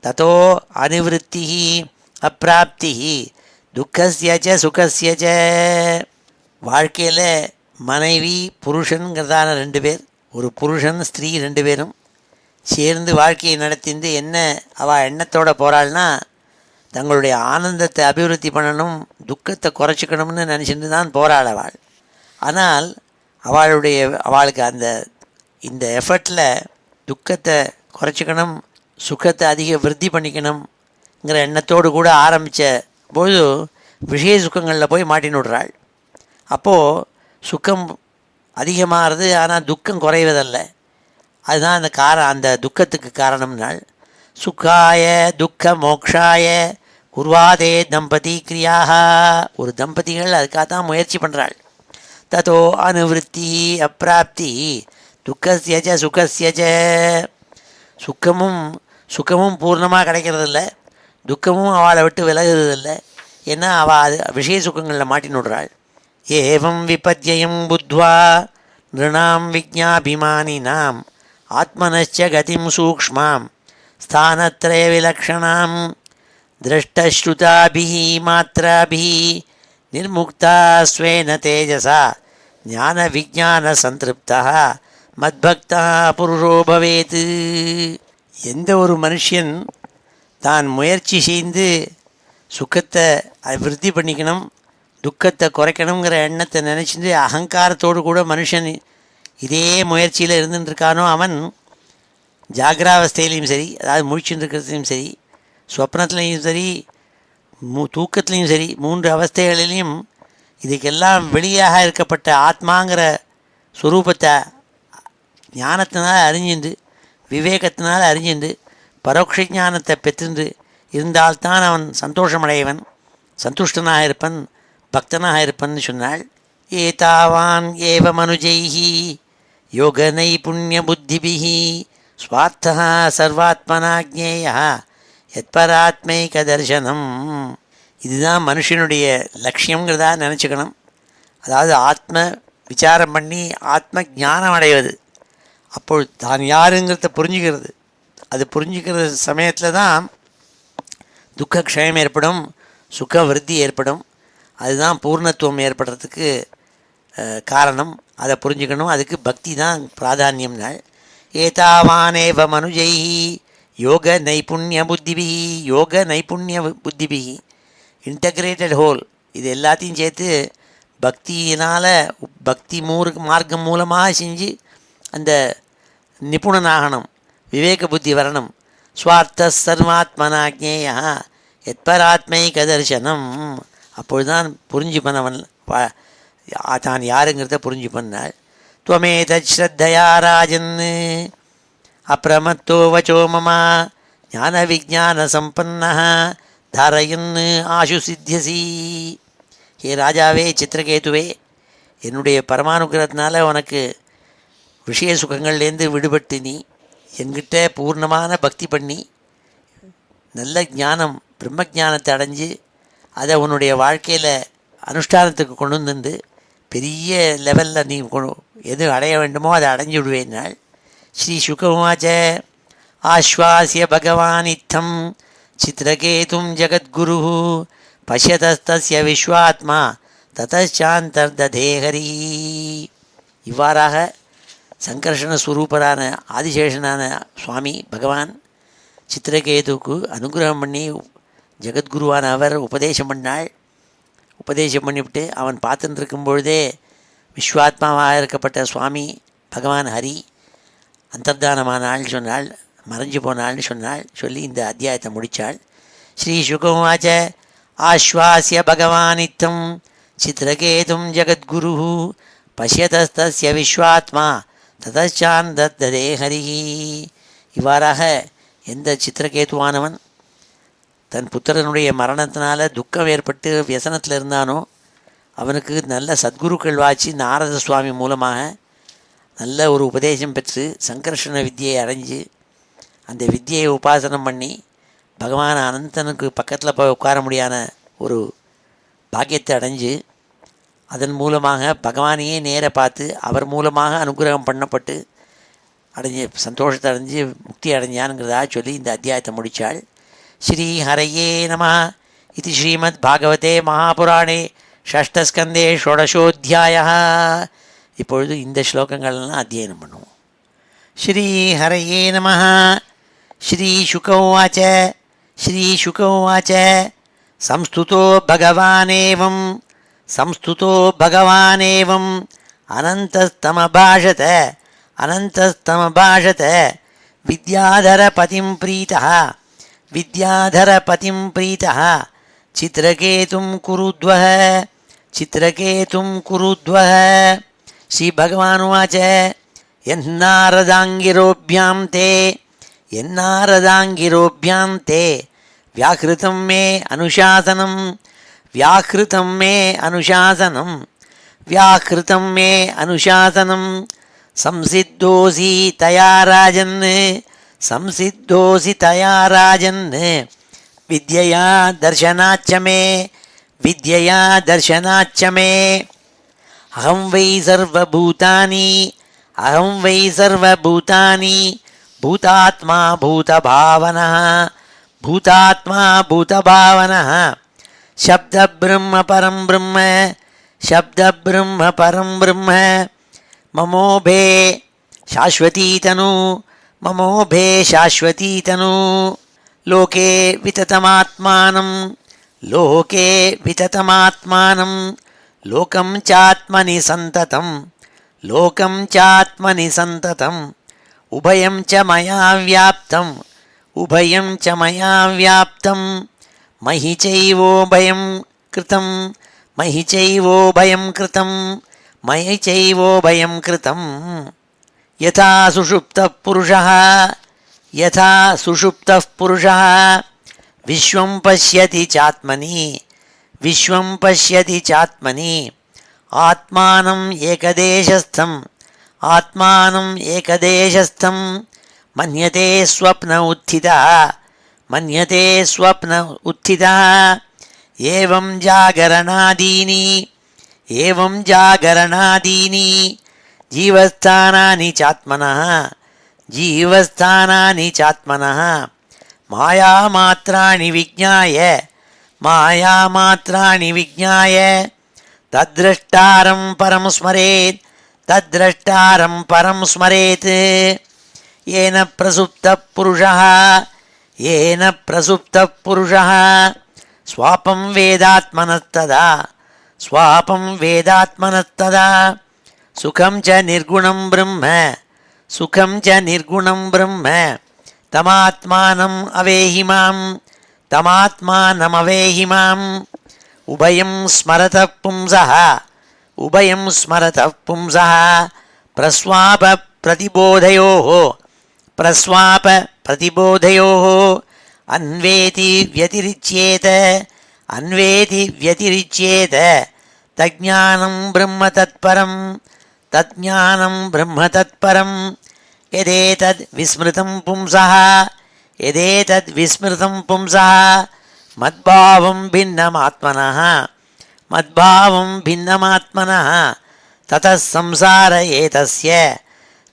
ததோ அனிவிருத்தி அப்பிராப்தி துக்கஸ்ய சுகஸ்ய. வாழ்க்கையில் மனைவி புருஷனுங்கிறதான ரெண்டு பேர், ஒரு புருஷன் ஸ்திரீ ரெண்டு பேரும் சேர்ந்து வாழ்க்கையை நடத்திந்து என்ன அவள் எண்ணத்தோடு போகிறாள்னா, தங்களுடைய ஆனந்தத்தை அபிவிருத்தி பண்ணணும், துக்கத்தை குறைச்சிக்கணும்னு நினச்சிட்டு தான் போகிறாள் அவள். ஆனால் அவளுக்கு இந்த எஃபர்ட்டில் துக்கத்தை குறைச்சிக்கணும், சுகத்தை அதிக விருத்தி பண்ணிக்கணுங்கிற எண்ணத்தோடு கூட ஆரம்பித்த பொழுது விஷய சுகங்களில் போய் மாட்டின்னு விடுறாள். அப்போது சுகம் அதிகமாகிறது, ஆனால் துக்கம் குறைவதல்ல. அதுதான் அந்த துக்கத்துக்கு காரணம்னால், சுகாய துக்க மோக்ஷாய குர்வாதே தம்பதி கிரியாக. ஒரு தம்பதிகள் அதுக்காக தான் முயற்சி பண்ணுறாள். ததோ அனுவிருத்தி அப்பிராப்தி துக்கஸ்ய சுகஸ்ய. சுகமும் பூர்ணமாக கிடைக்கிறதில்ல, துக்கமும் அவளை விட்டு விலகுறதில்லை. ஏன்னா அவள் விஷய சுகங்களில் மாட்டின்னு விடுறாள். ஏவம் விபத்யம் புத்வா நிருணாம் விஜ்ஞாபிமானினாம் ஆத்மனச்ச கதிம் சூக்ஷ்மாம் ஸ்தானத்ரய விலக்ஷணாம் திரஷ்டஸ்ருதாபிஹி மாத்ராபிஹி நிர்முக்தா ஸ்வேன தேஜசா ஞான விஜான சந்திருப்தா மத்பக்தா புருஷோ பவேத். எந்த ஒரு மனுஷன் தான் முயற்சி செய்து சுக்கத்தை விருத்தி பண்ணிக்கணும், துக்கத்தை குறைக்கணுங்கிற எண்ணத்தை நினச்சிட்டு அகங்காரத்தோடு கூட மனுஷன் இதே முயற்சியில் இருந்துட்டுருக்கானோ அவன் ஜாகிராவஸ்தையிலையும் சரி, அதாவது முழிச்சுட்டு இருக்கிறதுலையும் சரி, சொப்னத்துலேயும் சரி, தூக்கத்துலேயும் சரி, 3 அவஸ்தைகளிலையும் இதுக்கெல்லாம் வெளியாக இருக்கப்பட்ட ஆத்மாங்கிற ஸ்வரூபத்தை ஞானத்தினால் அறிஞ்சுண்டு விவேகத்தினால் அறிஞ்சுண்டு பரோட்ச ஞானத்தை பெற்று இருந்தால்தான் அவன் சந்தோஷமடையவன், சந்துஷ்டனாக இருப்பன், பக்தனாக இருப்பன்னு சொன்னாள். ஏதாவான் ஏவ மனுஜைஹி யோக நைபுண்ணிய புத்திபிஹி ஸ்வார்த்தா சர்வாத்மனா ஜ்ஞேயா யத்பராத்மைக தர்சனம். இதுதான் மனுஷனுடைய லட்சியங்கிறதா நினச்சிக்கணும். அதாவது ஆத்ம விசாரம் பண்ணி ஆத்ம ஞானம் அடைவது. அப்பொழுது தான் யாருங்கிறத புரிஞ்சுக்கிறது. அது புரிஞ்சுக்கிற சமயத்தில் தான் துக்க க்ஷயம் ஏற்படும், சுக விருத்தி ஏற்படும். அதுதான் பூர்ணத்துவம் ஏற்படுறதுக்கு காரணம். அதை புரிஞ்சுக்கணும். அதுக்கு பக்தி தான் பிராதானியம்னாள். ஏதாவானேவ மனுஜைஹி யோக நைபுண்ணிய புத்திபிஹி, யோக நைபுண்ணிய புத்திபிஹி, இன்டகிரேட்டட் ஹோல். இது எல்லாத்தையும் சேர்த்து பக்தியினால் பக்தி மார்க்கம் மூலமாக செஞ்சு அந்த நிபுணனாகணும், விவேக புத்தி வரணும். ஸ்வார்த்த சர்வாத்மனா ஜ்ஞேயா யத்பராத்மைக தர்சனம். அப்பொழுதுதான் புரிஞ்சு பண்ணவன் தான் யாருங்கிறத புரிஞ்சு பண்ணாள். துவமேதத் ஸ்ரத்தையா ராஜன் அப்ரமத்தோ வச்சோ மம ஞான விஜான சம்பன்னா தாரயன் ஆசு சித்தியசி. ஹே ராஜாவே, சித்திரகேதுவே, என்னுடைய பரமானுகிரகத்தினால உனக்கு விஷய சுகங்கள்லேருந்து விடுபட்டு நீ என்கிட்ட பூர்ணமான பக்தி பண்ணி நல்ல ஞானம் பிரம்ம ஞானத்தை அடைஞ்சு அதை உன்னுடைய வாழ்க்கையில் அனுஷ்டானத்துக்கு கொண்டு வந்து பெரிய லெவலில் நீ எது அடைய வேண்டுமோ அதை அடைஞ்சு விடுவேன்னாள். ஸ்ரீ சுகவாச்ச ஆஸ்வாசிய பகவான் இத்தம் சித்திரகேதும் ஜகத்குரு பஷ்யதஸ்தஸ்ய விஸ்வாத்மா ததாந்தர்ததே ஹரி. இவ்வாறாக சங்கர்ஷண ஸ்வரூபரான ஆதிசேஷனான சுவாமி பகவான் சித்திரகேதுவுக்கு அனுகிரகம் பண்ணி ஜெகத்குருவான அவர் உபதேசம் பண்ணாள். உபதேசம் பண்ணிவிட்டு அவன் பார்த்துட்டு இருக்கும்பொழுதே விஸ்வாத்மாவாக இருக்கப்பட்ட சுவாமி பகவான் ஹரி அந்தர்தானமானாள் சொன்னாள், மறைஞ்சு போனாள்னு சொன்னாள். சொல்லி இந்த அத்தியாயத்தை முடித்தாள். ஸ்ரீ சுகவாச்ச ஆஸ்வாசிய பகவானித்தம் சித்திரகேதும் ஜகத்குரு பஷ்யதஸ்தஸ்ய விஸ்வாத்மா ததாந்தர்ததே ஹரி. இவ்வாறாக எந்த சித்திரகேதுவானவன் தன் புத்திரனுடைய மரணத்தினால துக்கம் ஏற்பட்டு வியசனத்தில் இருந்தானோ அவனுக்கு நல்ல சத்குருக்கள் வாச்சி நாரத சுவாமி மூலமாக நல்ல ஒரு உபதேசம் பெற்று சங்கர்ஷண வித்தியை அடைஞ்சு அந்த வித்தியை உபாசனம் பண்ணி பகவான் அனந்தனுக்கு பக்கத்தில் போய் உட்கார முடியாத ஒரு பாக்கியத்தை அடைஞ்சு அதன் மூலமாக பகவானையே நேர பார்த்து அவர் மூலமாக அனுகிரகம் பண்ணப்பட்டு அடைஞ்சு சந்தோஷத்தை அடைஞ்சு முக்தி அடைஞ்சானுங்கிறதா சொல்லி இந்த அத்தியாயத்தை முடித்தாள். ஸ்ரீ ஹரையே நம. இது ஸ்ரீமத் பாகவதே மகாபுராணே ஷஷ்டஸ்கந்தே ஷோடசோத்தியாய. இப்பொழுது இந்த ஸ்லோகங்கள்லாம் அத்தியனம் பண்ணுவோம். ஸ்ரீ ஹரையே நம. ஸ்ரீ சுகவாச்ச ஸ்ரீ சுகவாச்ச சம்ஸ்துதோ பகவானேவம் சம்ஸ்துதோ பகவானேவம் அனந்தஸ்தமபாஷத அனந்தஸ்தமபாஷத வித்யாதரபதிம் பிரீதः வித்யாதரபதிம் பிரீதः சித்ரகேதும் குருத்வஹ சித்ரகேதும் குருத்வஹ. ஸ்ரீ பகவானுவாச்ச என்னாரதாங்கிரோப்யாம் தே என்னாரதாங்கிரோப்யாம் தே வியாஹ்ருதம் மே அனுசாசனம் வியாஹ்ருதம் மே அனுசாசனம் வியாஹ்ருதம் மே அனுசாசனம் சம்சித்தோசி தயா ராஜன் சம்சித்தோசி தயா ராஜன் வித்யயா தர்ஷனாச்ச மே வித்யயா தர்ஷனாச்ச மே அகம் வை சர்வபூதானி அகம் வை சர்வபூதானி பூதாத்மா பூதபாவனः பூதாத்மா பூதபாவனः சப்த பிரம்ம பரம் பிரம்ம சப்த பிரம்ம பரம் பிரம்ம மமோபே சாஸ்வதீ தனு மமோபே சாஸ்வதீ தனு லோகே விததமாத்மானம் லோகே விததமாத்மானம் லோகம் சாத்மனி சந்ததம் லோகம் சாத்மனி சந்ததம் உபயம் ச மயா வியாப்தம் உபயம் ச மயா வியாப்தம் மயி சைவோபயம் கிருதம் மயி சைவோபயம் கிருதம் மயி சைவோபயம் கிருதம் யதா சுஷுப்தः புருஷः யதா சுஷுப்தः புருஷः விஸ்வம் பஷ்யதி சாத்மனி விஸ்வம் பஷ்யதி சாத்மனி ஆத்மானம் ஏகதேசஸ்தம் ஆத்மானம் ஏகதேசஸ்தம் மன்யதே ஸ்வப்ன உத்திதः மன்யதே ஸ்வப்ன உத்திதः ஏவம் ஜாகரணாதீனி ஏவம் ஜாகரணாதீனி ஜீவஸ்தானானி சாத்மனः ஜீவஸ்தானானி சாத்மனः மாயாமாத்ராணி விஜ்ஞாய மாயாமாத்ராணி விஜ்ஞாய தத்ரஷ்டாரம் பரம் ஸ்மரேத் தத்ரஷ்டாரம் பரம் ஸ்மரேத் ஏன பிரசுப்தः புருஷः ஏன பிரசுப்தः புருஷः ஸ்வாபம் வேதாத்மனஸ்ததா ஸ்வாபம் வேதாத்மனஸ்ததா சுகம் ச நிர்குணம் பிரம்ம சுகம் ச நிர்குணம் பிரம்ம தமாத்மானம் அவேஹிமாம் தமாத்மானம் அவேஹிமாம் உபயம் ஸ்மரதः பும்சः உபயம் ஸ்மரதः பும்சः பிரஸ்வாப பிரதிபோதயோः பிரஸ்வாப பிரதிபோதயோः அன்வேதி வியதிரிச்யேத அன்வேதி வியதிரிச்யேத தஜ்ஞானம் பிரம்ம தத்பரம் தஜ்ஞானம் பிரம்ம தத்பரம் யதேதத் விஸ்மிருதம் பும்சः யதேதத் விஸ்மிருதம் பும்சः மத்பாவம் பின்னமாத்மனः மத்பாவம் பின்னமாத்மனः ததः சம்சார ஏதஸ்ய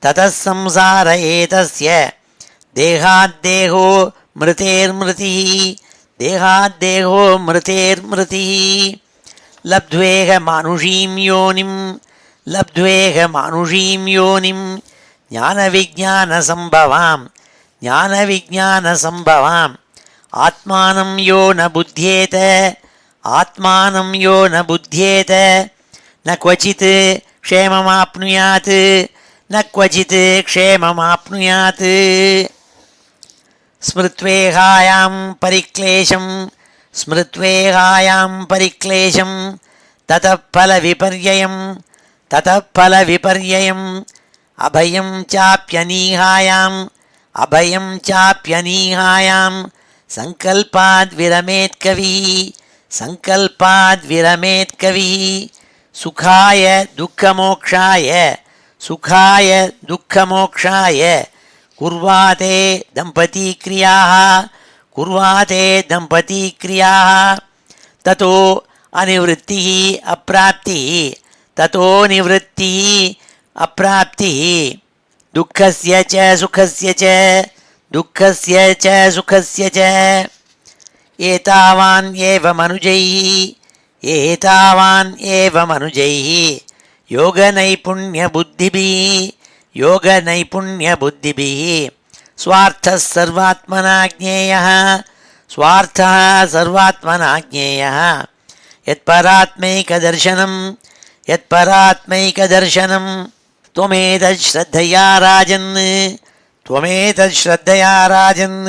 ததः சம்சார ஏதஸ்ய தேகாத்தேகோ மிருதேர்மிருதிः தேகாத்தேகோ மிருதேர்மிருதிः லப்த்வேக மானுஷீம் யோனிம் லப்த்வேக மானுஷீம் யோனிம் ஞானவிஜ்ஞானசம்பவாம் ஞானவிஜ்ஞானசம்பவாம் ஆத்மானம் யோ ந புத்யேத ஆத்மானம் யோ ந புத்யேத ந க்வசித் க்ஷேமமாப்னுயாத் ந க்வசித் க்ஷேமமாப்னுயாத் ஸ்மிருத்வேகாயாம் பரிக்லேஷம் ஸ்மிருத்வேகாயாம் பரிக்லேஷம் ததः பலவிபர்யயம் ததः பலவிபர்யயம் அபயம் சாப்யனீஹாயாம் அபயம் சாப்யனீஹாயாம் சங்கல்பாத் விரமேத் கவிः சங்கல்பாத் விரமேத் கவிः சுகாய துக்கமோக்ஷாய சுகாய துக்கமோக்ஷாய குர்வாதே தம்பதி கிரியாः குர்வாதே தம்பதி கிரியாः ததோ அனிவృత్తిः அப்ராப்திः ததோ நிவృత్తిः அப்ராப்திः துக்கஸ்ய ச சுகஸ்ய ச துக்கஸ்ய ச சுகஸ்ய ச ஏதாவான் ஏவ மனுஜைः ஏதாவான் ஏவ மனுஜைः யோக நைபுண்ய புத்திபிः யோக நைபுண்ய புத்திபிः ஸ்வார்த்தः சர்வாத்மனா ஜ்ஞேயः ஸ்வார்த்தः சர்வாத்மனா ஜ்ஞேயः யத்பராத்மைகதர்சனம் யத்பராத்மைகதர்சனம் त्वमेतत् श्रद्धया राजन् त्वमेतत् श्रद्धया राजन्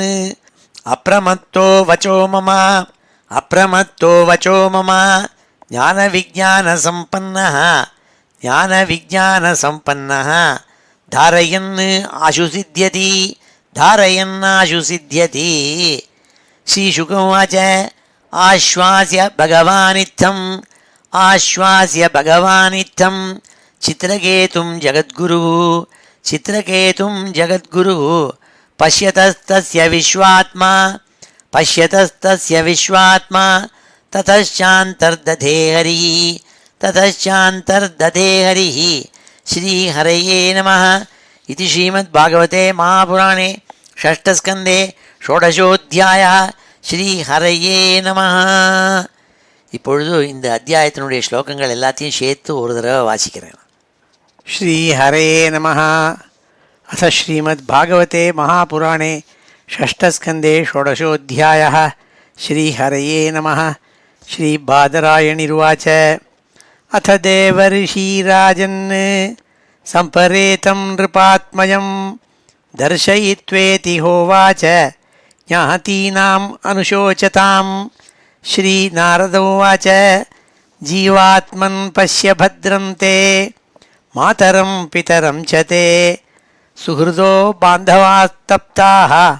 अप्रमत्तो वचो मम अप्रमत्तो वचो मम ज्ञानविज्ञानसम्पन्नः ज्ञानविज्ञानसम्पन्नः धारयन् आशु सिद्ध्यति धारयन् आशु सिद्ध्यति श्रीशुकवाच आश्वास्य भगवानित्थम् आश्वास्य भगवानित्थम् चित्रकेतुं जगद्गुरुः चित्रकेतुं जगद्गुरुः पश्यतस्तस्य विश्वात्मा पश्यतस्तस्य विश्वात्मा ततश्चान्तर्दधे हरिः ततश्चान्तर्दधे हरिः श्रीहरये नमः इति श्रीमद्भागवते महापुराणे षष्ठस्कन्धे षोडशोऽध्यायः ஸ்ரீஹரையே நமः. இப்பொழுது இந்த அத்தியாயத்தினுடைய ஸ்லோகங்கள் எல்லாத்தையும் சேர்த்து ஒரு தடவை வாசிக்கிறேன். ஸ்ரீஹரயே நமः. அத ஸ்ரீமத்பாகவதே மகாபுராணே षष्ठस्कन्धे षोडशोऽध्यायः श्रीहरये नमः. श्रीबादरायणिरुवाच अथ देवर्षिराजन् सम्परेतं नृपात्मजं दर्शयित्वेति होवाच ज्ञातीनाम् अनुशोचतां. श्रीनारदोवाच जीवात्मन् पश्य भद्रं ते मातरं पितरं च ते सुहृदो बान्धवास्तप्ताः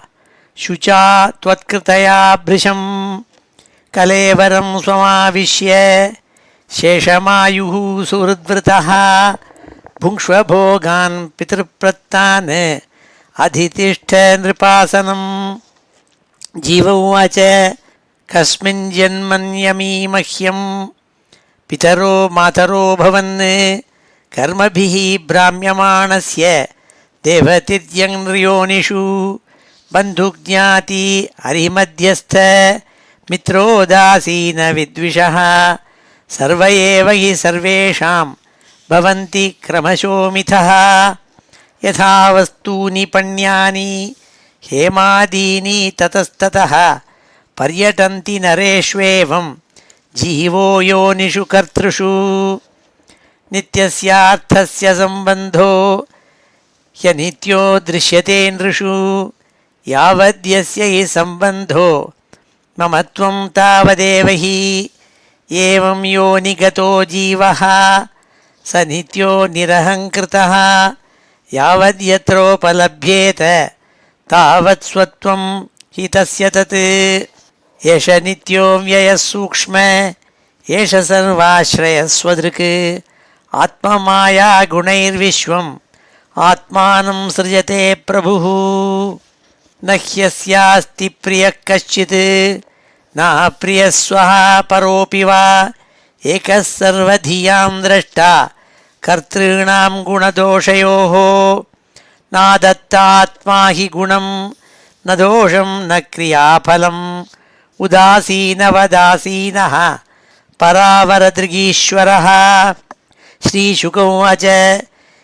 शुचा त्वत्कृतया भृशं कलेवरं स्वमाविश्य शेषमायुः सुहृद्वृतः भुङ्क्ष्वभोगान् पितृप्रत्तान् अधितिष्ठ नृपासनं. जीव उवाच कस्मिन् जन्मन्यमी मह्यं पितरो मातरो भवन् कर्मभिः भ्राम्यमाणस्य देवतिर्यङ्योनिषु बन्धुज्ञाति हरिमध्यस्थ मित्रोदासीन विद्विषः सर्व एव हि सर्वेषां भवन्ति क्रमशोमिथः. यथा वस्तूनि पण्यानि हेमादीनि ततस्ततः पर्यटन्ति नरेष्वेवं जीवो योनिषु कर्तृषु. नित्यस्यार्थस्य सम्बन्धो ह्यनित्यो दृश्यते नृषु यावद्यस्य हि सम्बन्धो ममत्वं तावदेव हि. एवं योनिगतो जीवः स नित्यो निरहङ्कृतः यावद्यत्रोपलभ्येत तावत् स्वत्वं हि तस्य तत्. एष नित्यो व्ययः सूक्ष्म एष सर्वाश्रयः स्वदृक्. आत्ममाया गुणैर्विश्वम् आत्मानं सृजते प्रभुः. न ह्यस्यास्ति प्रियः कश्चित् न प्रियः स्वः परोऽपि वा. एकः सर्वधियां द्रष्टा कर्तॄणां गुणदोषयोः. नादत्तात्मा हि गुणं न दोषं न क्रियाफलम्. उदासीनवदासीनः परावरदृगीश्वरः. श्रीशुक उवाच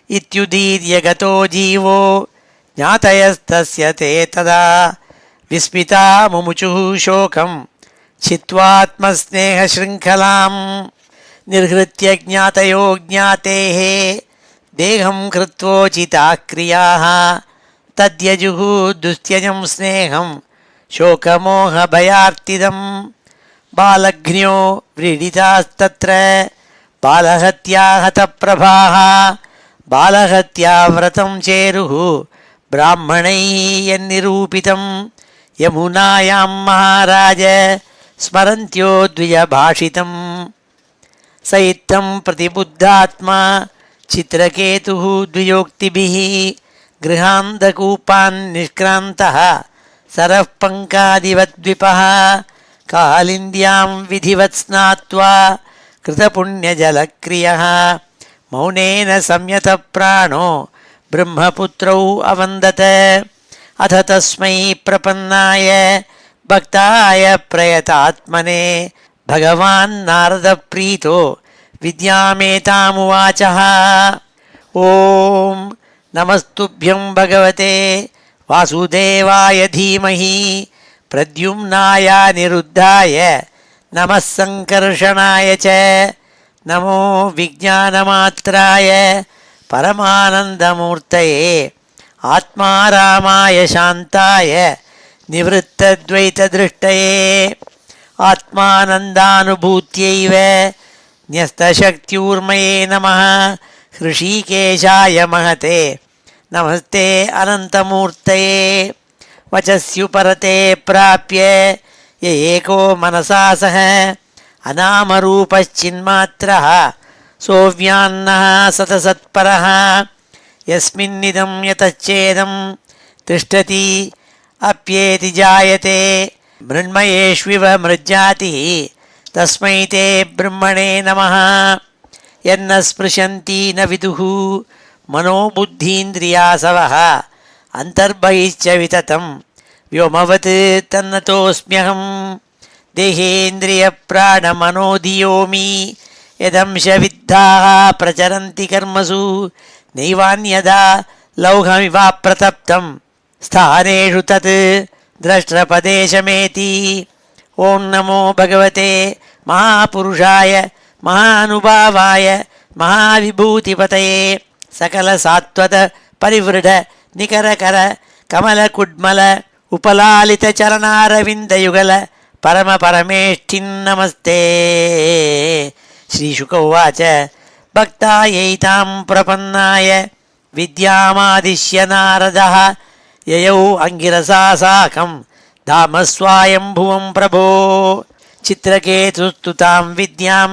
इत्युदीर्य गतो जीवो ज्ञातयस्तस्य ते तदा विस्मिता मुमुचुः शोकं छित्त्वात्मस्नेहशृङ्खलां. निर्हृत्य ज्ञातयो ज्ञातेः देहं कृत्वोचिताः क्रियाः. तद्यजुः दुस्त्यजं स्नेहं शोकमोहभयार्तिदं. बालघ्न्यो व्रीडितास्तत्र बालहत्या हतप्रभाः. बालहत्या व्रतं चेरुः ब्राह्मणैः यन्निरूपितं. यमुनायां महाराज स्मरन्त्यो द्विजभाषितं. स इत्थं प्रतिबुद्धात्मा चित्रकेतुः द्विजोक्तिभिः गृहान्धकूपान् निष्क्रान्तः सरः पङ्कादिवद्विपः. कालिन्द्यां विधिवत् स्नात्वा कृतपुण्यजलक्रियः. मौनेन संयतप्राणो ब्रह्मपुत्रौ अवन्दत. अथ तस्मै प्रपन्नाय भक्ताय प्रयतात्मने भगवान् नारदप्रीतो विद्यामेतामुवाचः. ॐ नमस्तुभ्यं भगवते वासुदेवाय धीमहि प्रद्युम्नाय निरुद्धाय नमः संकर्षणाय च. नमो विज्ञानमात्राय परमानन्दमूर्तये आत्मारामाय शान्ताय निवृत्तद्वैतदृष्टये. आत्मानन्दानुभूत्यैव न्यस्तशक्त्यूर्मये नमः. हृषीकेशाय महते नमस्ते अनन्तमूर्तये. वचस्युपरते प्राप्य य एको मनसा सह अनामरूपश्चिन्मात्रः सोऽव्यान्नः सतसत्परः. यस्मिन्निदं यतश्चेदं तिष्ठति अप्येति जायते. मृण्मयेष्विव मृज्जातिः तस्मै ते ब्रह्मणे नमः. यन्न स्पृशन्ति न विदुः मनोबुद्धीन्द्रियासवः अन्तर्बहिश्च विततं व्योमवत् तन्नतोऽस्म्यहं देहेन्द्रियप्राणमनोधियोमि यदंशविद्धाः प्रचरन्ति कर्मसु नैवान्यदा लौहमिवाप्रतप्तं स्थानेषु तत् द्रष्टृपदेशमेति। ॐ नमो भगवते महापुरुषाय महानुभावाय महाविभूतिपतये सकलसात्वत परिवृढ निकरकर कमलकुड्मल उपलालितचरणारविन्दयुगल परमपरमेष्ठिन्नमस्ते। श्रीशुक उवाच भक्तायैतां प्रपन्नाय विद्यामादिश्य नारदः ययौ अङ्गिरसा साकं धाम स्वायम्भुवं प्रभो। चित्रकेतुस्तुतां विद्यां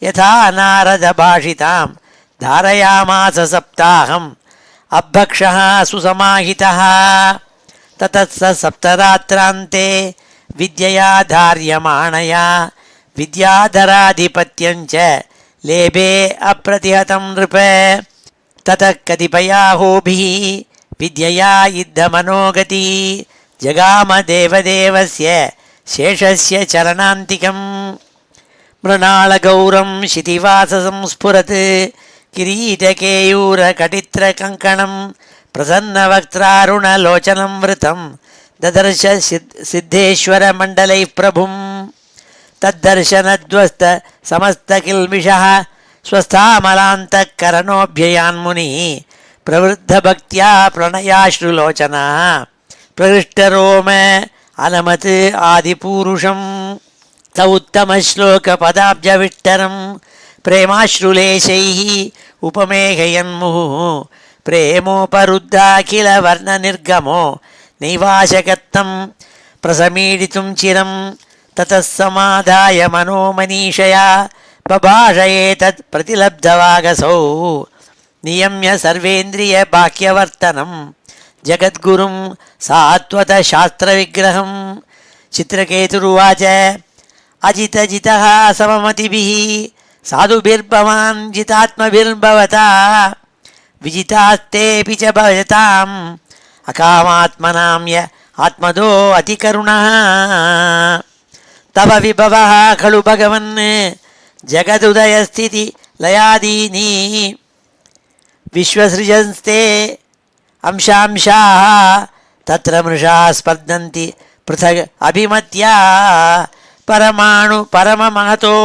यथा नारदभाषितां धारयामास सप्ताहम् अभक्षः सुसमाहितः। ततः स सप्तरात्रान्ते विद्यया धार्यमाणया विद्याधराधिपत्यञ्च लेभे अप्रतिहतं नृप। ततः कतिपयाहोभिः विद्यया युद्धमनोगति जगाम देवदेवस्य शेषस्य चरणान्तिकम्। मृणालगौरं शितिवाससं स्फुरत् किरीटकेयूरकटित्रकङ्कणं प्रसन्नवक्त्रारुणलोचनं वृतं ददर्श सिद्धेश्वरमण्डलैः प्रभुं। तद्दर्शनध्वस्त समस्तकिल्बिषः स्वस्थामलान्तःकरणोऽभ्ययान्मुनिः प्रवृद्धभक्त्या प्रणयाश्रुलोचनः प्रहृष्टरोम अलमत् आदिपूरुषं स उत्तमश्लोकपदाब्जविट्टरं प्रेमाश्रुलेशैः उपमेघयन्मुहुः प्रेमोपरुद्धाखिलवर्णनिर्गमो नैवाशकत्तं प्रसमीडितुं चिरं। ततः समाधाय मनोमनीषया बभाषयेतत् प्रतिलब्धवागसौ नियम्य सर्वेन्द्रियबाह्यवर्तनं जगद्गुरुं सात्वतशास्त्रविग्रहं। चित्रकेतुरुवाच अजितजितः सममतिभिः साधुभिर्भवान् जितात्मभिर्भवता विजितास्तेऽपि च भजताम् अकामात्मनां य आत्मदो अतिकरुणः। तव विभवः खलु भगवन् जगदुदयस्थिति लयादीनि विश्वसृजन्स्ते अंशांशाः तत्र मृषा स्पर्धन्ति पृथग् अभिमत्या परमाणु परममहतो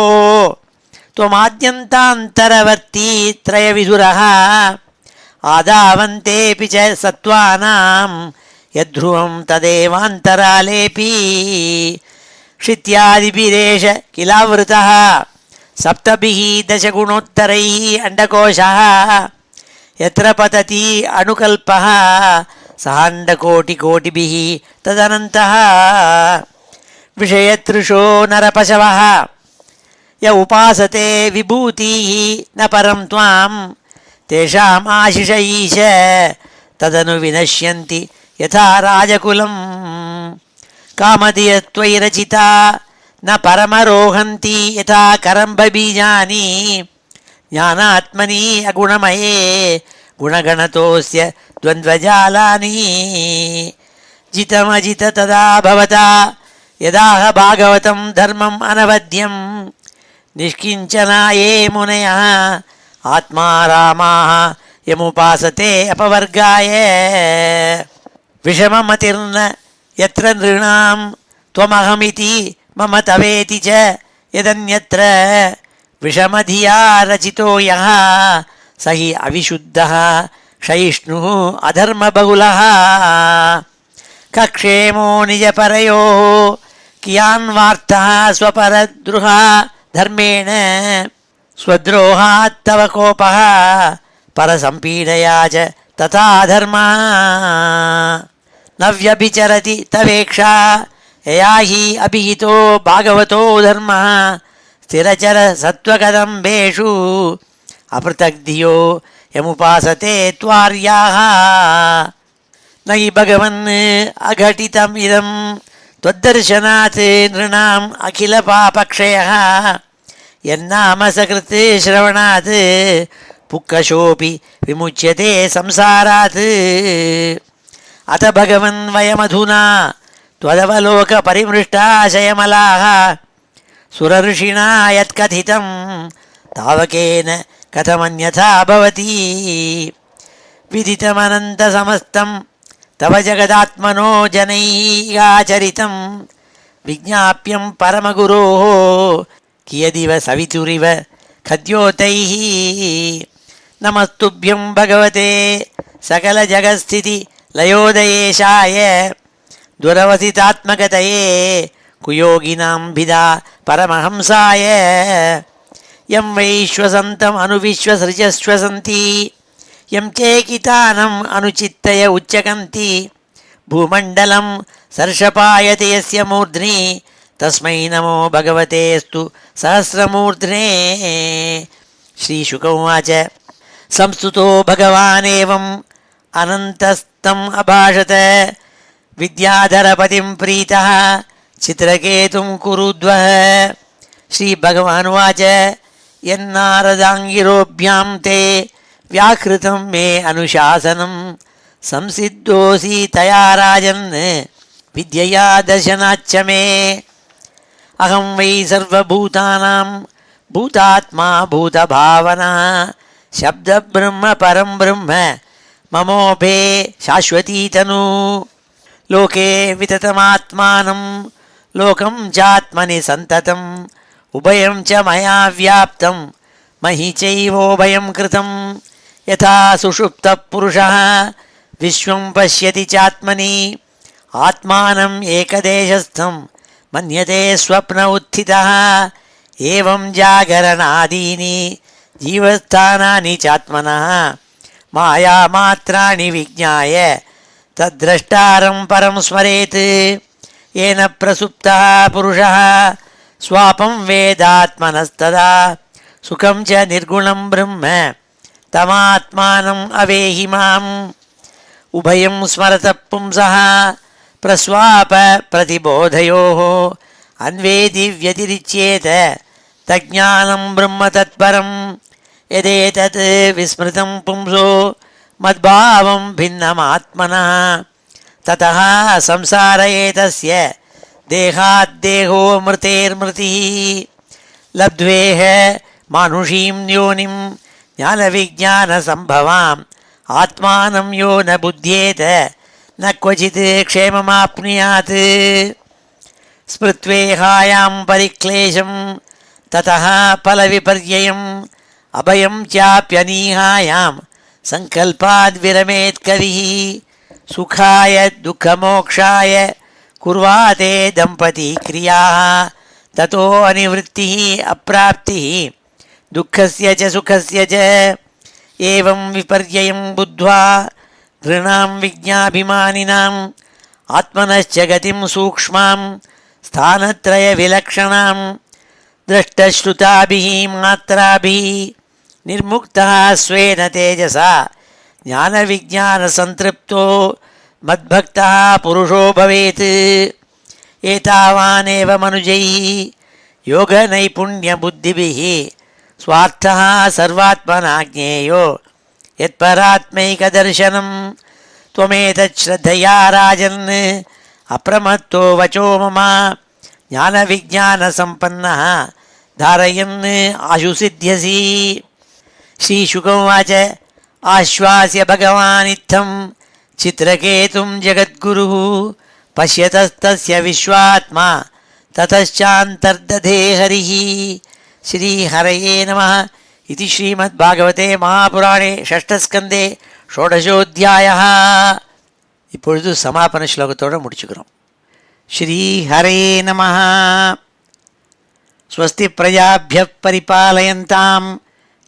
त्वमाद्यन्तान्तरवर्ती त्रयविधुरः आदावन्तेऽपि च सत्त्वानां यद्ध्रुवं तदेवान्तरालेऽपि क्षित्यादिभिरेष किलावृतः सप्तभिः दशगुणोत्तरैः अण्डकोशः यत्र पतति अणुकल्पः सहाण्डकोटिकोटिभिः तदनन्तः विषयतृषो नरपशवः य उपासते विभूतिः न परं त्वां तेषाम् आशिष ईश तदनु विनश्यन्ति यथा राजकुलं कामधियत्वयि रचिता न परमरोहन्ति यथा करम्भबीजानि ज्ञानात्मनि अगुणमये गुणगणतोऽस्य द्वन्द्वजालानि जितमजित तदा भवता यदाह भागवतं धर्मम् अनवद्यं निष्किञ्चना ये मुनयः आत्मा रामाः यमुपासते अपवर्गाय विषममतिर्न यत्र नृणां त्वमहमिति मम तवेति च यदन्यत्र विषमधिया रचितो यः स हि अविशुद्धः क्षयिष्णुः अधर्मबहुलः कक्षेमो निजपरयोः कियान्वार्थः स्वपरद्रुहा धर्मेण स्वद्रोहात् तव कोपः परसम्पीडया च तथा धर्मः न व्यभिचरति तवेक्षा यया हि अभिहितो भागवतो धर्मः स्थिरचर सत्त्वकदम्बेषु अपृथग्धियो यमुपासते त्वार्याः न हि भगवन् अघटितम् इदं त्वद्दर्शनात् नृणाम् अखिलपापक्षयः यन्नाम सकृत् श्रवणात् पुक्कशोऽपि विमुच्यते संसारात् अथ भगवन् वयमधुना त्वदवलोकपरिमृष्टाशयमलाः सुरऋषिणा यत्कथितं तावकेन कथमन्यथा भवति विदितमनन्तसमस्तं तव जगदात्मनो जनैराचरितं विज्ञाप्यं परमगुरोः कियदिव सवितुरिव खद्योतैः नमस्तुभ्यं भगवते सकलजगत्स्थितिलयोदयेशाय दुरवसितात्मगतये कुयोगिनां भिदा परमहंसाय यं वैश्वसन्तम् अनुविश्वसृजश्वसन्ति यं चेकितानम् अनुचित्तय उच्चकन्ति भूमण्डलं सर्षपायते यस्य मूर्ध्नि तस्मै नमो भगवतेस्तु सहस्रमूर्ध्ने श्रीशुक उवाच संस्तुतो भगवानेवम् अनन्तस्तम् अभाषत विद्याधरपतिं प्रीतः चित्रकेतुं कुरुद्वः श्रीभगवानुवाच यन्नारदाङ्गिरोभ्यां ते व्याकृतं मे अनुशासनं संसिद्धोऽसि तया राजन् विद्यया दर्शनाच्च मे अहं वै सर्वभूतानां भूतात्मा भूतभावना शब्दब्रह्म परं ब्रह्म ममोभे शाश्वती तनु लोके विततमात्मानं लोकं चात्मनि सन्ततम् उभयं च मया व्याप्तं मही चैवोभयं कृतं यथा सुषुप्तः पुरुषः विश्वं पश्यति चात्मनि आत्मानम् एकदेशस्थं मन्यते स्वप्न उत्थितः एवं जागरणादीनि जीवस्थानानि चात्मनः मायामात्राणि विज्ञाय तद्द्रष्टारं परं स्मरेत् येन प्रसुप्तः पुरुषः स्वापं वेदात्मनस्तदा सुखं च निर्गुणं ब्रह्म तमात्मानम् अवेहि माम् उभयं स्मरतः पुंसः प्रस्वाप प्रतिबोधयोः अन्वेति व्यतिरिच्येत तज्ज्ञानं ब्रह्म तत्परं यदेतत् विस्मृतं पुंसो मद्भावं भिन्नमात्मनः ततः संसार एतस्य देहाद्देहो मृतेर्मृतिः लब्ध्वेह मानुषीं योनिं ज्ञानविज्ञानसम्भवाम् आत्मानं यो न बुध्येत न क्वचित् क्षेममाप्नुयात् स्मृत्वेहायां परिक्लेशं ततः फलविपर्ययम् अभयं चाप्यनीहायां सङ्कल्पाद्विरमेत् कविः सुखाय दुःखमोक्षाय कुर्वाते दम्पती क्रियाः ततो अनिवृत्तिः अप्राप्तिः दुःखस्य च सुखस्य च एवं विपर्ययं बुद्ध्वा घृणां विज्ञाभिमानिनाम् आत्मनश्च गतिं सूक्ष्मां स्थानत्रयविलक्षणां दृष्टश्रुताभिः मात्राभिः निर्मुक्तः स्वेन तेजसा ज्ञानविज्ञानसन्तृप्तो मद्भक्तः पुरुषो भवेत् एतावानेव मनुजैः योगनैपुण्यबुद्धिभिः स्वार्थः सर्वात्मना ज्ञेयो यत्परात्मैकदर्शनं त्वमेतत् श्रद्धया राजन् अप्रमत्तो वचो मम ज्ञानविज्ञानसम्पन्नः धारयन् आशुसिद्ध्यसि श्रीशुक उवाच आश्वास्य भगवानित्थं चित्रकेतुं जगद्गुरुः पश्यतस्तस्य विश्वात्मा ततश्चान्तर्दधे हरिः श्रीहरये नमः इति श्रीमद्भागवते महापुराणे षष्ठस्कन्दे षोडशोऽध्यायः. இப்பொழுது சமாபன ஸ்லோகத்தோடு முடிச்சுக்கிறோம். ஸ்ரீஹரே நமः. ஸ்வஸ்தி பிரஜாभ्यः परिपालयन्तां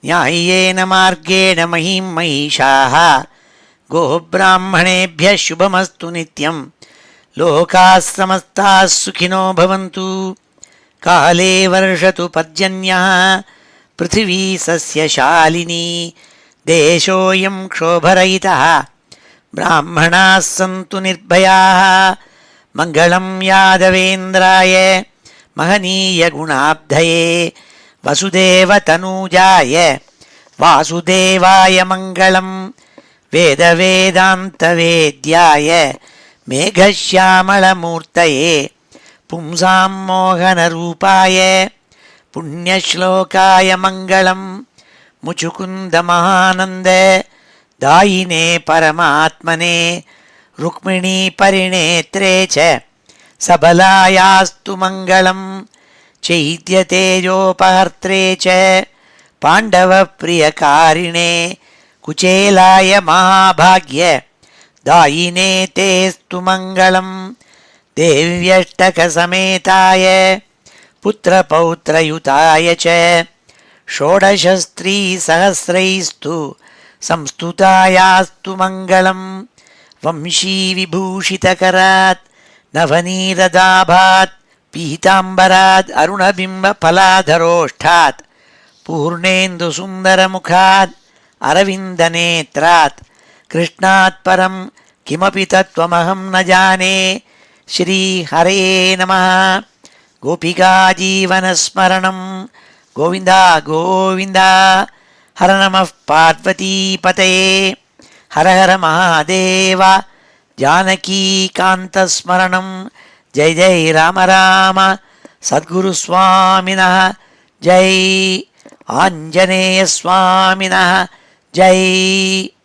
न्याय्येन मार्गेण महीं महिषाः गोब्राह्मणेभ्यः शुभमस्तु नित्यं लोकाः समस्ताः सुखिनो भवन्तु. काले वर्षतु पर्जन्यः पृथिवी सस्यशालिनी देशोऽयं क्षोभरहितः ब्राह्मणाः सन्तु निर्भयाः. मङ्गलं यादवेन्द्राय महनीयगुणाब्धये वसुदेवतनूजाय वासुदेवाय मङ्गलं वेदवेदान्तवेद्याय मेघश्यामलमूर्तये पुंसां मोहनरूपाय पुण्यश्लोकाय मङ्गलं मुचुकुन्दमहानन्द दायिने परमात्मने रुक्मिणीपरिणेत्रे च सबलायास्तु मङ्गलं चैद्यतेजोपहर्त्रे च पाण्डवप्रियकारिणे कुचेलाय महाभाग्य दायिने तेस्तु मङ्गलं देव्यष्टकसमेताय पुत्रपौत्रयुताय च षोडशस्त्रीसहस्रैस्तु संस्तुतायास्तु मङ्गलं वंशीविभूषितकरात् नवनीरदाभात् पीताम्बरात् अरुणबिम्बफलाधरोष्ठात् पूर्णेन्दुसुन्दरमुखात् अरविन्दनेत्रात् कृष्णात् परं किमपि तत्त्वमहं न जाने। श्रीहरये नमः। गोपिकाजीवनस्मरणं गोविन्द गोविन्द। हर नमः पार्वतीपतये। हर हर महादेव। जानकीकान्तस्मरणं जय जय राम राम। सद्गुरुस्वामिनः जय। आञ्जनेयस्वामिनः जय।